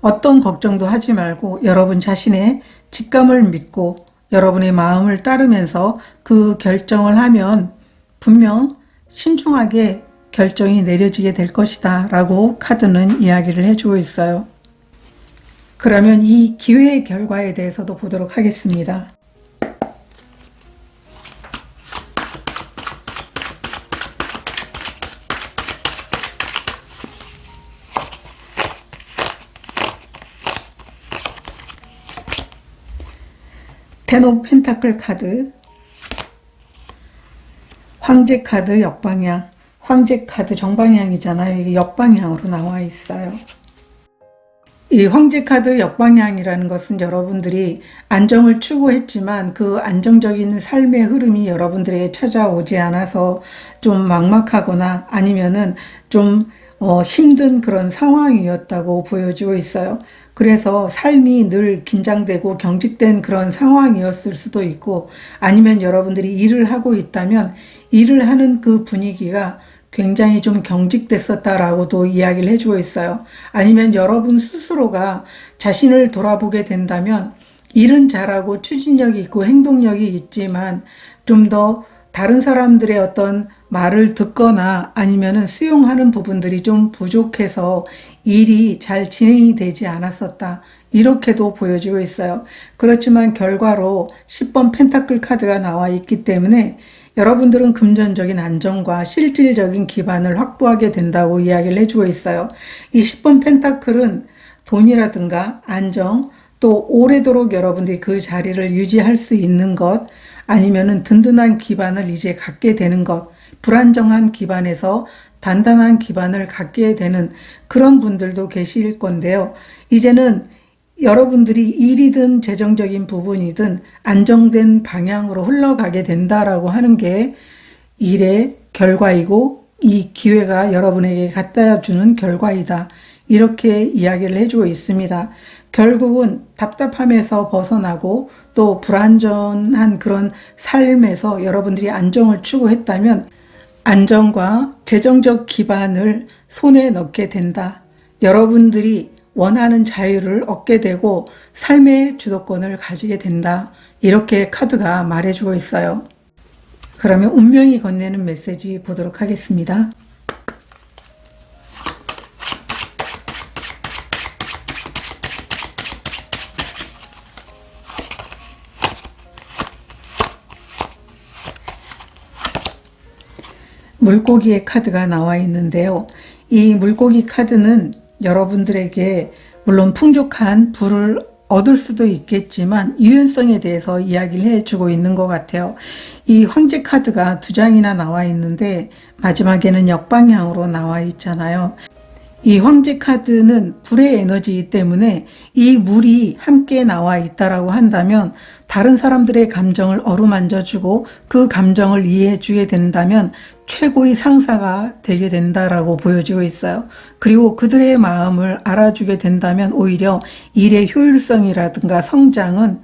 어떤 걱정도 하지 말고 여러분 자신의 직감을 믿고 여러분의 마음을 따르면서 그 결정을 하면 분명 신중하게 결정이 내려지게 될 것이다 라고 카드는 이야기를 해주고 있어요. 그러면 이 기회의 결과에 대해서도 보도록 하겠습니다. 텐 오브 펜타클 카드, 황제 카드 역방향, 황제 카드 정방향이잖아요. 이게 역방향으로 나와 있어요. 이 황제 카드 역방향이라는 것은 여러분들이 안정을 추구했지만 그 안정적인 삶의 흐름이 여러분들에게 찾아오지 않아서 좀 막막하거나 아니면은 좀 힘든 그런 상황이었다고 보여지고 있어요. 그래서 삶이 늘 긴장되고 경직된 그런 상황이었을 수도 있고, 아니면 여러분들이 일을 하고 있다면 일을 하는 그 분위기가 굉장히 좀 경직됐었다라고도 이야기를 해주고 있어요. 아니면 여러분 스스로가 자신을 돌아보게 된다면 일은 잘하고 추진력이 있고 행동력이 있지만 좀 더 다른 사람들의 어떤 말을 듣거나 아니면은 수용하는 부분들이 좀 부족해서 일이 잘 진행이 되지 않았었다, 이렇게도 보여지고 있어요. 그렇지만 결과로 10번 펜타클 카드가 나와 있기 때문에 여러분들은 금전적인 안정과 실질적인 기반을 확보하게 된다고 이야기를 해주고 있어요. 이 10번 펜타클은 돈이라든가 안정, 또 오래도록 여러분들이 그 자리를 유지할 수 있는 것, 아니면은 든든한 기반을 이제 갖게 되는 것, 불안정한 기반에서 단단한 기반을 갖게 되는 그런 분들도 계실 건데요. 이제는 여러분들이 일이든 재정적인 부분이든 안정된 방향으로 흘러가게 된다라고 하는 게 일의 결과이고, 이 기회가 여러분에게 갖다 주는 결과이다, 이렇게 이야기를 해주고 있습니다. 결국은 답답함에서 벗어나고 또 불안전한 그런 삶에서 여러분들이 안정을 추구했다면 안정과 재정적 기반을 손에 넣게 된다. 여러분들이 원하는 자유를 얻게 되고 삶의 주도권을 가지게 된다, 이렇게 카드가 말해주고 있어요. 그러면 운명이 건네는 메시지 보도록 하겠습니다. 물고기의 카드가 나와 있는데요. 이 물고기 카드는 여러분들에게 물론 풍족한 부를 얻을 수도 있겠지만 유연성에 대해서 이야기를 해주고 있는 것 같아요. 이 황제 카드가 2장이나 나와 있는데 마지막에는 역방향으로 나와 있잖아요. 이 황제 카드는 불의 에너지이기 때문에 이 물이 함께 나와 있다라고 한다면 다른 사람들의 감정을 어루만져주고 그 감정을 이해해주게 된다면 최고의 상사가 되게 된다라고 보여지고 있어요. 그리고 그들의 마음을 알아주게 된다면 오히려 일의 효율성이라든가 성장은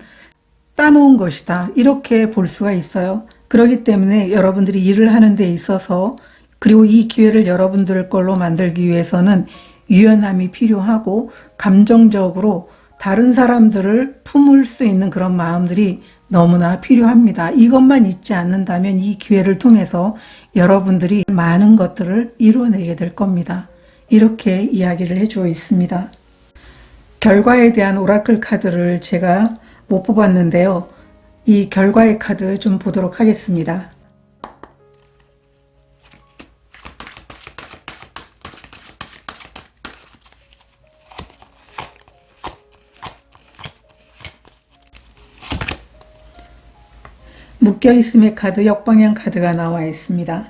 따놓은 것이다, 이렇게 볼 수가 있어요. 그렇기 때문에 여러분들이 일을 하는 데 있어서, 그리고 이 기회를 여러분들 걸로 만들기 위해서는 유연함이 필요하고 감정적으로 다른 사람들을 품을 수 있는 그런 마음들이 너무나 필요합니다. 이것만 있지 않는다면 이 기회를 통해서 여러분들이 많은 것들을 이루어내게 될 겁니다. 이렇게 이야기를 해주고 있습니다. 결과에 대한 오라클 카드를 제가 못 뽑았는데요. 이 결과의 카드 좀 보도록 하겠습니다. 묶여있음의 카드 역방향 카드가 나와 있습니다.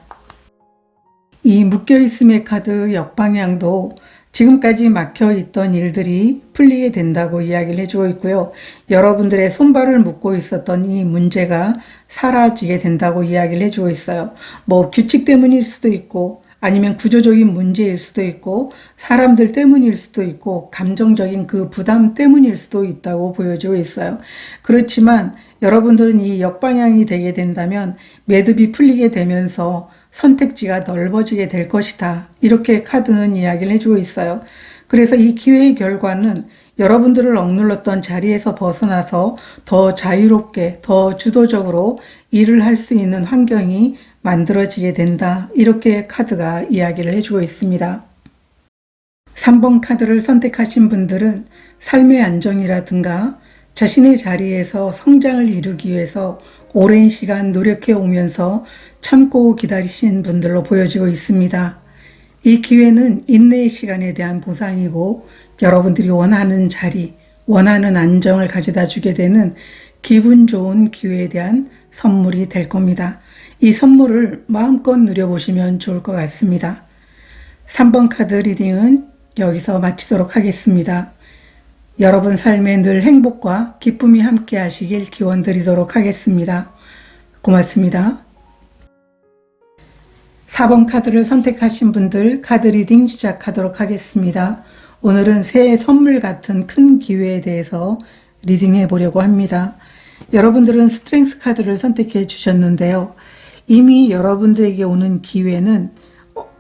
이 묶여있음의 카드 역방향도 지금까지 막혀있던 일들이 풀리게 된다고 이야기를 해주고 있고요. 여러분들의 손발을 묶고 있었던 이 문제가 사라지게 된다고 이야기를 해주고 있어요. 뭐 규칙 때문일 수도 있고, 아니면 구조적인 문제일 수도 있고, 사람들 때문일 수도 있고, 감정적인 그 부담 때문일 수도 있다고 보여지고 있어요. 그렇지만 여러분들은 이 역방향이 되게 된다면 매듭이 풀리게 되면서 선택지가 넓어지게 될 것이다, 이렇게 카드는 이야기를 해주고 있어요. 그래서 이 기회의 결과는 여러분들을 억눌렀던 자리에서 벗어나서 더 자유롭게, 더 주도적으로 일을 할 수 있는 환경이 만들어지게 된다, 이렇게 카드가 이야기를 해주고 있습니다. 3번 카드를 선택하신 분들은 삶의 안정이라든가 자신의 자리에서 성장을 이루기 위해서 오랜 시간 노력해 오면서 참고 기다리신 분들로 보여지고 있습니다. 이 기회는 인내의 시간에 대한 보상이고 여러분들이 원하는 자리, 원하는 안정을 가져다 주게 되는 기분 좋은 기회에 대한 선물이 될 겁니다. 이 선물을 마음껏 누려보시면 좋을 것 같습니다. 3번 카드 리딩은 여기서 마치도록 하겠습니다. 여러분 삶에 늘 행복과 기쁨이 함께 하시길 기원드리도록 하겠습니다. 고맙습니다. 4번 카드를 선택하신 분들 카드 리딩 시작하도록 하겠습니다. 오늘은 새해 선물 같은 큰 기회에 대해서 리딩해 보려고 합니다. 여러분들은 스트렝스 카드를 선택해 주셨는데요. 이미 여러분들에게 오는 기회는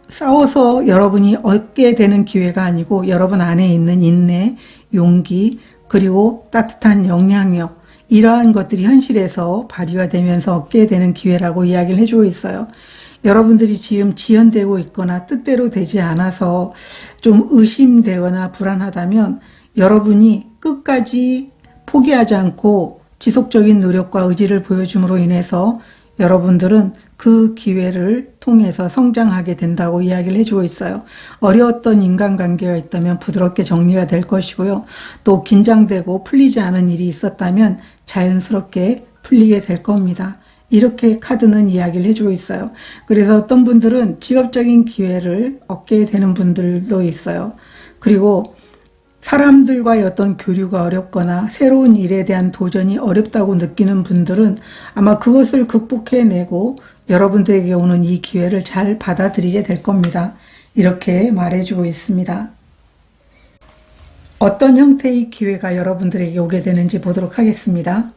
싸워서 여러분이 얻게 되는 기회가 아니고 여러분 안에 있는 인내, 용기, 그리고 따뜻한 영향력, 이러한 것들이 현실에서 발휘가 되면서 얻게 되는 기회라고 이야기를 해주고 있어요. 여러분들이 지금 지연되고 있거나 뜻대로 되지 않아서 좀 의심되거나 불안하다면 여러분이 끝까지 포기하지 않고 지속적인 노력과 의지를 보여줌으로 인해서 여러분들은 그 기회를 통해서 성장하게 된다고 이야기를 해주고 있어요. 어려웠던 인간관계가 있다면 부드럽게 정리가 될 것이고요. 또 긴장되고 풀리지 않은 일이 있었다면 자연스럽게 풀리게 될 겁니다. 이렇게 카드는 이야기를 해주고 있어요. 그래서 어떤 분들은 직업적인 기회를 얻게 되는 분들도 있어요. 그리고 사람들과의 어떤 교류가 어렵거나 새로운 일에 대한 도전이 어렵다고 느끼는 분들은 아마 그것을 극복해내고 여러분들에게 오는 이 기회를 잘 받아들이게 될 겁니다. 이렇게 말해주고 있습니다. 어떤 형태의 기회가 여러분들에게 오게 되는지 보도록 하겠습니다.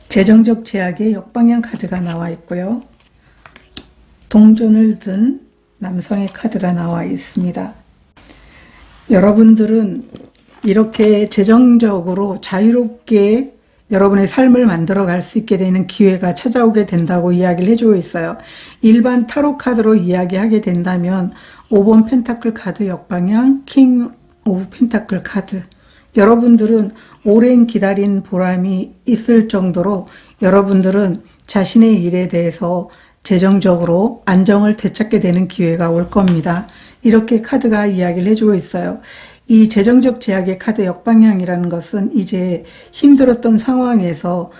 재정적 제약의 역방향 카드가 나와 있고요. 동전을 든 남성의 카드가 나와 있습니다. 여러분들은 이렇게 재정적으로 자유롭게 여러분의 삶을 만들어 갈 수 있게 되는 기회가 찾아오게 된다고 이야기를 해주고 있어요. 일반 타로 카드로 이야기하게 된다면 5번 펜타클 카드 역방향, 킹 오브 펜타클 카드. 여러분들은 오랜 기다린 보람이 있을 정도로 여러분들은 자신의 일에 대해서 재정적으로 안정을 되찾게 되는 기회가 올 겁니다. 이렇게 카드가 이야기를 해주고 있어요. 이 재정적 제약의 카드 역방향이라는 것은 이제 힘들었던 상황에서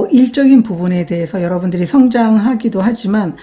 일적인 부분에 대해서 여러분들이 성장하기도 하지만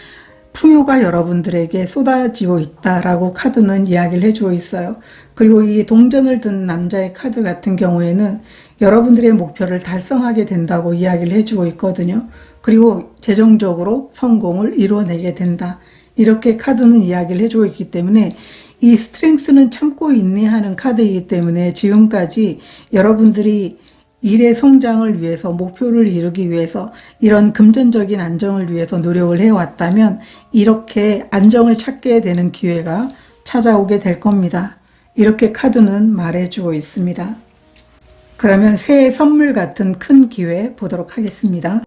풍요가 여러분들에게 쏟아지고 있다라고 카드는 이야기를 해주고 있어요. 그리고 이 동전을 든 남자의 카드 같은 경우에는 여러분들의 목표를 달성하게 된다고 이야기를 해주고 있거든요. 그리고 재정적으로 성공을 이루어내게 된다. 이렇게 카드는 이야기를 해주고 있기 때문에 이 스트렝스는 참고 인내하는 카드이기 때문에 지금까지 여러분들이 일의 성장을 위해서 목표를 이루기 위해서 이런 금전적인 안정을 위해서 노력을 해왔다면 이렇게 안정을 찾게 되는 기회가 찾아오게 될 겁니다. 이렇게 카드는 말해주고 있습니다. 그러면 새해 선물 같은 큰 기회 보도록 하겠습니다.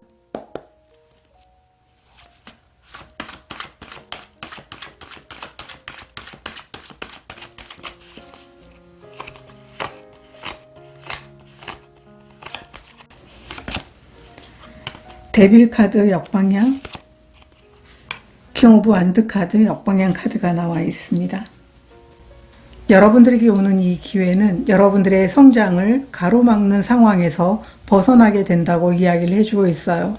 데빌 카드 역방향, 킹 오브 완드 카드 역방향 카드가 나와 있습니다. 여러분들에게 오는 이 기회는 여러분들의 성장을 가로막는 상황에서 벗어나게 된다고 이야기를 해주고 있어요.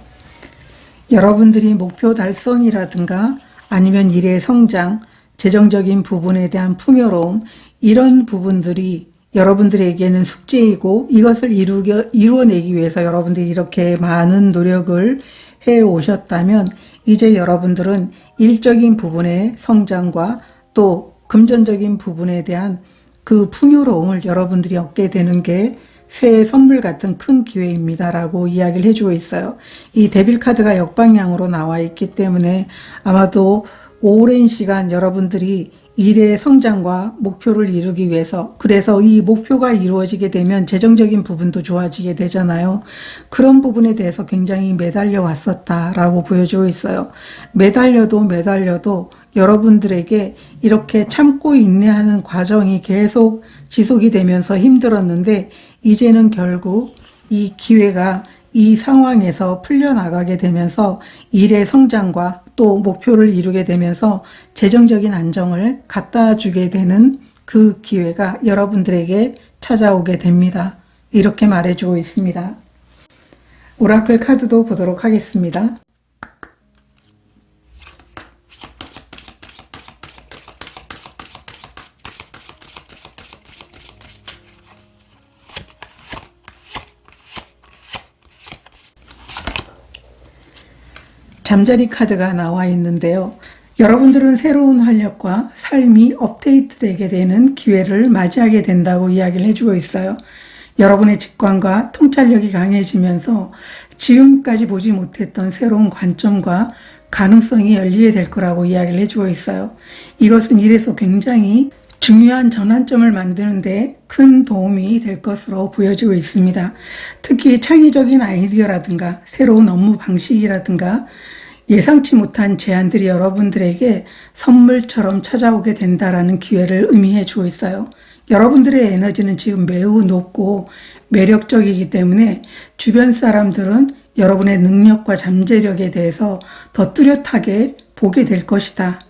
여러분들이 목표 달성이라든가 아니면 일의 성장, 재정적인 부분에 대한 풍요로움, 이런 부분들이 여러분들에게는 숙제이고 이것을 이루어내기 위해서 여러분들이 이렇게 많은 노력을 해 오셨다면 이제 여러분들은 일적인 부분의 성장과 또 금전적인 부분에 대한 그 풍요로움을 여러분들이 얻게 되는 게 새해 선물 같은 큰 기회입니다 라고 이야기를 해주고 있어요. 이 데빌 카드가 역방향으로 나와 있기 때문에 아마도 오랜 시간 여러분들이 일의 성장과 목표를 이루기 위해서, 그래서 이 목표가 이루어지게 되면 재정적인 부분도 좋아지게 되잖아요. 그런 부분에 대해서 굉장히 매달려 왔었다라고 보여주고 있어요. 매달려도 여러분들에게 이렇게 참고 인내하는 과정이 계속 지속이 되면서 힘들었는데 이제는 결국 이 기회가 이 상황에서 풀려나가게 되면서 일의 성장과 또 목표를 이루게 되면서 재정적인 안정을 갖다 주게 되는 그 기회가 여러분들에게 찾아오게 됩니다. 이렇게 말해주고 있습니다. 오라클 카드도 보도록 하겠습니다. 잠자리 카드가 나와 있는데요. 여러분들은 새로운 활력과 삶이 업데이트되게 되는 기회를 맞이하게 된다고 이야기를 해주고 있어요. 여러분의 직관과 통찰력이 강해지면서 지금까지 보지 못했던 새로운 관점과 가능성이 열리게 될 거라고 이야기를 해주고 있어요. 이것은 일에서 굉장히 중요한 전환점을 만드는 데 큰 도움이 될 것으로 보여지고 있습니다. 특히 창의적인 아이디어라든가 새로운 업무 방식이라든가 예상치 못한 제안들이 여러분들에게 선물처럼 찾아오게 된다라는 기회를 의미해 주고 있어요. 여러분들의 에너지는 지금 매우 높고 매력적이기 때문에 주변 사람들은 여러분의 능력과 잠재력에 대해서 더 뚜렷하게 보게 될 것이다.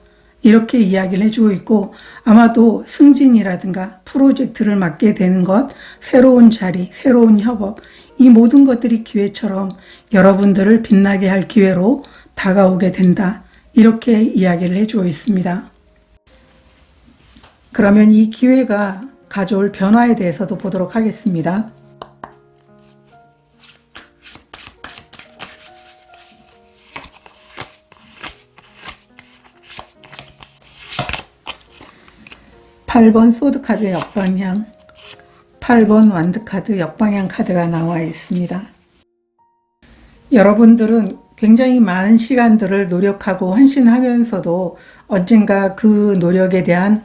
이렇게 이야기를 해주고 있고, 아마도 승진이라든가 프로젝트를 맡게 되는 것, 새로운 자리, 새로운 협업, 이 모든 것들이 기회처럼 여러분들을 빛나게 할 기회로 다가오게 된다. 이렇게 이야기를 해주고 있습니다. 그러면 이 기회가 가져올 변화에 대해서도 보도록 하겠습니다. (8번) 소드 카드 역방향, (8번) 완드 카드 역방향 카드가 나와 있습니다. 여러분들은 굉장히 많은 시간들을 노력하고 헌신하면서도 언젠가 그 노력에 대한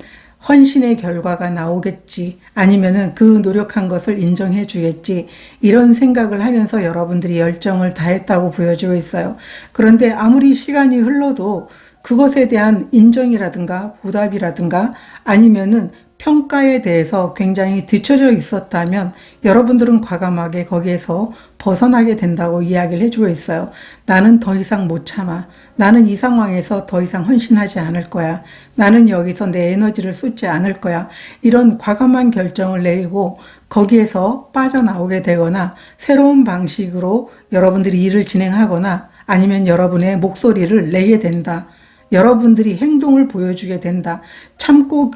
헌신의 결과가 나오겠지, 아니면은 그 노력한 것을 인정해 주겠지, 이런 생각을 하면서 여러분들이 열정을 다했다고 보여지고 있어요. 그런데 아무리 시간이 흘러도 그것에 대한 인정이라든가 보답이라든가 아니면은 평가에 대해서 굉장히 뒤처져 있었다면 여러분들은 과감하게 거기에서 벗어나게 된다고 이야기를 해주고 있어요. 나는 더 이상 못 참아. 나는 이 상황에서 더 이상 헌신하지 않을 거야. 나는 여기서 내 에너지를 쏟지 않을 거야. 이런 과감한 결정을 내리고 거기에서 빠져나오게 되거나 새로운 방식으로 여러분들이 일을 진행하거나 아니면 여러분의 목소리를 내게 된다. 여러분들이 행동을 보여주게 된다. 참고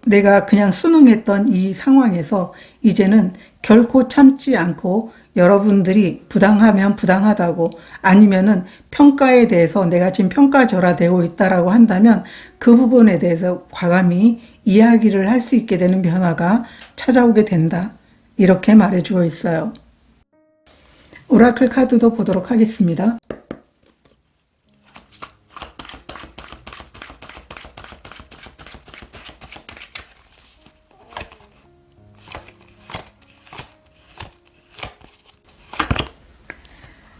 내가 그냥 순응했던 이 상황에서 이제는 결코 참지 않고 여러분들이 부당하면 부당하다고, 아니면은 평가에 대해서 내가 지금 평가절하되고 있다라고 한다면 그 부분에 대해서 과감히 이야기를 할 수 있게 되는 변화가 찾아오게 된다. 이렇게 말해주고 있어요. 오라클 카드도 보도록 하겠습니다.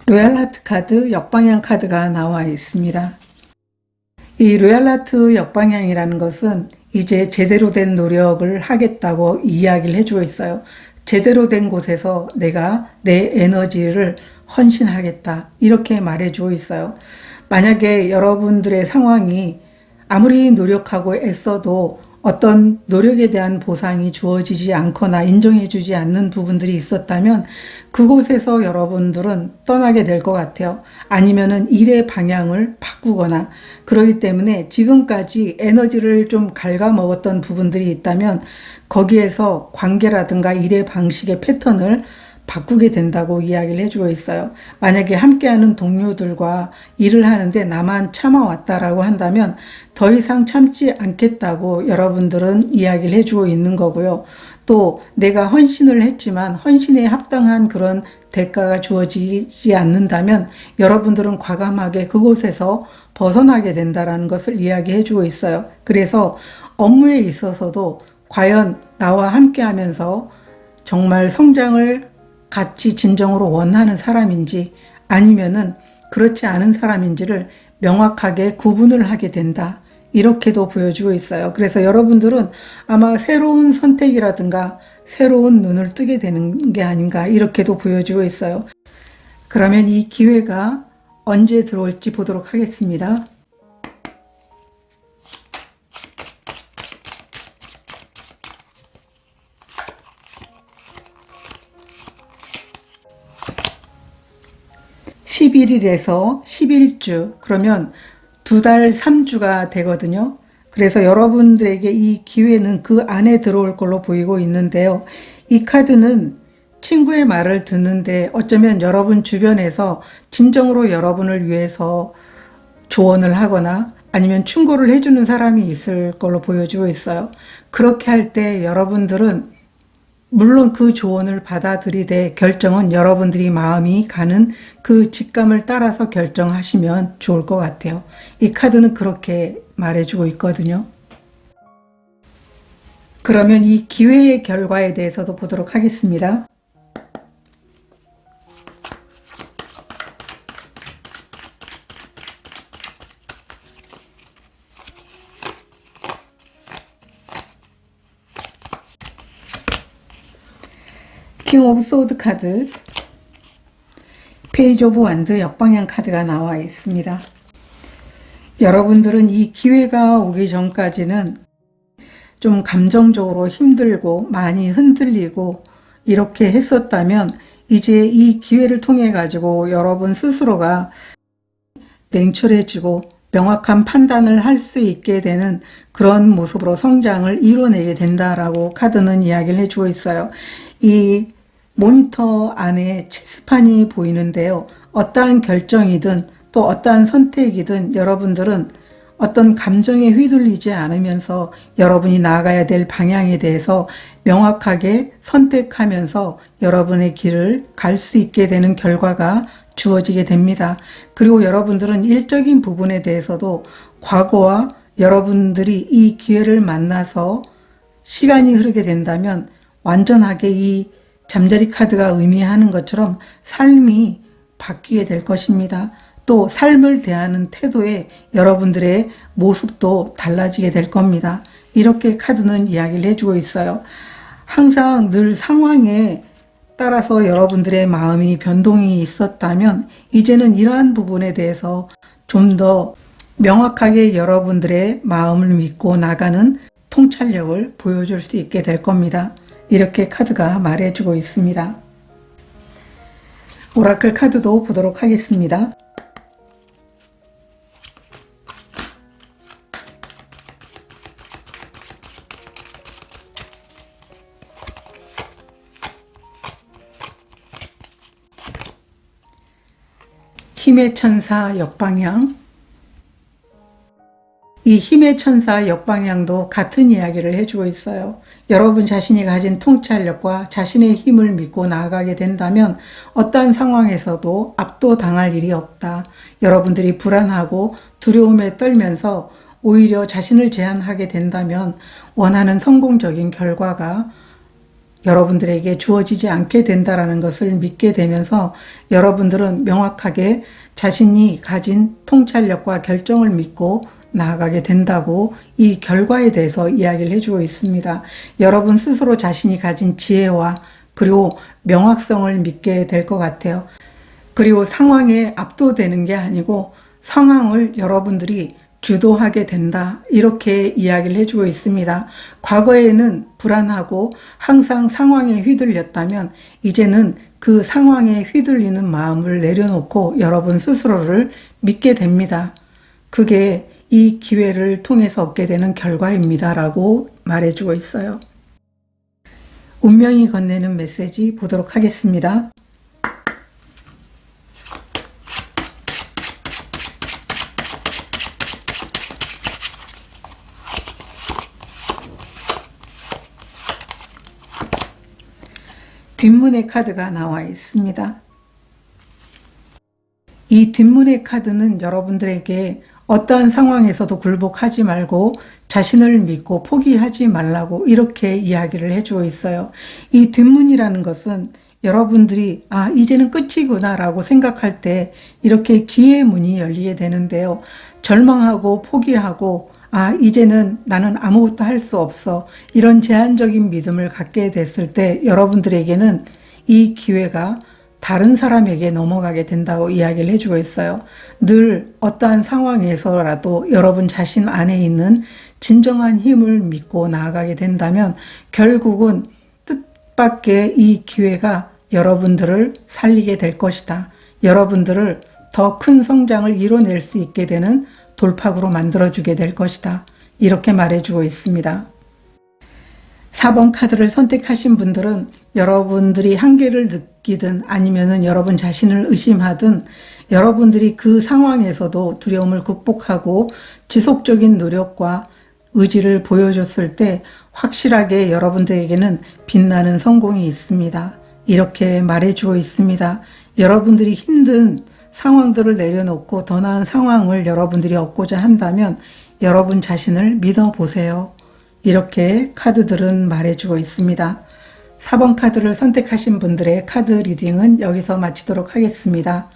로얄 하트 카드 역방향 카드가 나와 있습니다. 이 로얄 하트 역방향이라는 것은 이제 제대로 된 노력을 하겠다고 이야기를 해주고 있어요. 제대로 된 곳에서 내가 내 에너지를 헌신하겠다. 이렇게 말해주고 있어요. 만약에 여러분들의 상황이 아무리 노력하고 애써도 어떤 노력에 대한 보상이 주어지지 않거나 인정해주지 않는 부분들이 있었다면 그곳에서 여러분들은 떠나게 될 것 같아요. 아니면은 일의 방향을 바꾸거나, 그렇기 때문에 지금까지 에너지를 좀 갉아먹었던 부분들이 있다면 거기에서 관계라든가 일의 방식의 패턴을 바꾸게 된다고 이야기를 해주고 있어요. 만약에 함께하는 동료들과 일을 하는데 나만 참아왔다라고 한다면 더 이상 참지 않겠다고 여러분들은 이야기를 해주고 있는 거고요. 또 내가 헌신을 했지만 헌신에 합당한 그런 대가가 주어지지 않는다면 여러분들은 과감하게 그곳에서 벗어나게 된다는 것을 이야기해 주고 있어요. 그래서 업무에 있어서도 과연 나와 함께 하면서 정말 성장을 같이 진정으로 원하는 사람인지 아니면은 그렇지 않은 사람인지를 명확하게 구분을 하게 된다. 이렇게도 보여주고 있어요. 그래서 여러분들은 아마 새로운 선택이라든가 새로운 눈을 뜨게 되는 게 아닌가, 이렇게도 보여주고 있어요. 그러면 이 기회가 언제 들어올지 보도록 하겠습니다. (11일에서) 11주, 그러면 2달 3주가 되거든요. 그래서 여러분들에게 이 기회는 그 안에 들어올 걸로 보이고 있는데요. 이 카드는 친구의 말을 듣는데 어쩌면 여러분 주변에서 진정으로 여러분을 위해서 조언을 하거나 아니면 충고를 해주는 사람이 있을 걸로 보여지고 있어요. 그렇게 할 때 여러분들은 물론 그 조언을 받아들이되 결정은 여러분들이 마음이 가는 그 직감을 따라서 결정하시면 좋을 것 같아요. 이 카드는 그렇게 말해주고 있거든요. 그러면 이 기회의 결과에 대해서도 보도록 하겠습니다. 킹 오브 소드 카드, 페이지 오브 완드 역방향 카드가 나와 있습니다. 여러분들은 이 기회가 오기 전까지는 좀 감정적으로 힘들고 많이 흔들리고 이렇게 했었다면 이제 이 기회를 통해 가지고 여러분 스스로가 냉철해지고 명확한 판단을 할 수 있게 되는 그런 모습으로 성장을 이뤄내게 된다라고 카드는 이야기를 해주고 있어요. 이 모니터 안에 체스판이 보이는데요. 어떠한 결정이든 또 어떠한 선택이든 여러분들은 어떤 감정에 휘둘리지 않으면서 여러분이 나아가야 될 방향에 대해서 명확하게 선택하면서 여러분의 길을 갈 수 있게 되는 결과가 주어지게 됩니다. 그리고 여러분들은 일적인 부분에 대해서도 과거와 여러분들이 이 기회를 만나서 시간이 흐르게 된다면 완전하게 이 잠자리 카드가 의미하는 것처럼 삶이 바뀌게 될 것입니다. 또 삶을 대하는 태도에 여러분들의 모습도 달라지게 될 겁니다. 이렇게 카드는 이야기를 해주고 있어요. 항상 늘 상황에 따라서 여러분들의 마음이 변동이 있었다면 이제는 이러한 부분에 대해서 좀 더 명확하게 여러분들의 마음을 믿고 나가는 통찰력을 보여줄 수 있게 될 겁니다. 이렇게 카드가 말해주고 있습니다. 오라클 카드도 보도록 하겠습니다. 힘의 천사 역방향. 이 힘의 천사 역방향도 같은 이야기를 해주고 있어요. 여러분 자신이 가진 통찰력과 자신의 힘을 믿고 나아가게 된다면 어떠한 상황에서도 압도당할 일이 없다. 여러분들이 불안하고 두려움에 떨면서 오히려 자신을 제한하게 된다면 원하는 성공적인 결과가 여러분들에게 주어지지 않게 된다는 것을 믿게 되면서 여러분들은 명확하게 자신이 가진 통찰력과 결정을 믿고 나아가게 된다고 이 결과에 대해서 이야기를 해주고 있습니다. 여러분 스스로 자신이 가진 지혜와 그리고 명확성을 믿게 될 것 같아요. 그리고 상황에 압도되는 게 아니고 상황을 여러분들이 주도하게 된다, 이렇게 이야기를 해주고 있습니다. 과거에는 불안하고 항상 상황에 휘둘렸다면 이제는 그 상황에 휘둘리는 마음을 내려놓고 여러분 스스로를 믿게 됩니다. 그게 이 기회를 통해서 얻게 되는 결과입니다 라고 말해주고 있어요. 운명이 건네는 메시지 보도록 하겠습니다. 뒷문의 카드가 나와 있습니다. 이 뒷문의 카드는 여러분들에게 어떠한 상황에서도 굴복하지 말고 자신을 믿고 포기하지 말라고 이렇게 이야기를 해주고 있어요. 이 뒷문이라는 것은 여러분들이 이제는 끝이구나 라고 생각할 때 이렇게 기회의 문이 열리게 되는데요. 절망하고 포기하고 이제는 나는 아무것도 할 수 없어, 이런 제한적인 믿음을 갖게 됐을 때 여러분들에게는 이 기회가 다른 사람에게 넘어가게 된다고 이야기를 해주고 있어요. 늘 어떠한 상황에서라도 여러분 자신 안에 있는 진정한 힘을 믿고 나아가게 된다면 결국은 뜻밖의 이 기회가 여러분들을 살리게 될 것이다. 여러분들을 더 큰 성장을 이뤄낼 수 있게 되는 돌파구로 만들어주게 될 것이다. 이렇게 말해주고 있습니다. 4번 카드를 선택하신 분들은 여러분들이 한계를 느끼든 아니면은 여러분 자신을 의심하든 여러분들이 그 상황에서도 두려움을 극복하고 지속적인 노력과 의지를 보여줬을 때 확실하게 여러분들에게는 빛나는 성공이 있습니다. 이렇게 말해주고 있습니다. 여러분들이 힘든 상황들을 내려놓고 더 나은 상황을 여러분들이 얻고자 한다면 여러분 자신을 믿어보세요. 이렇게 카드들은 말해주고 있습니다. 4번 카드를 선택하신 분들의 카드 리딩은 여기서 마치도록 하겠습니다.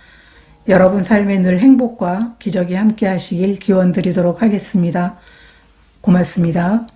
여러분 삶에 늘 행복과 기적이 함께 하시길 기원 드리도록 하겠습니다. 고맙습니다.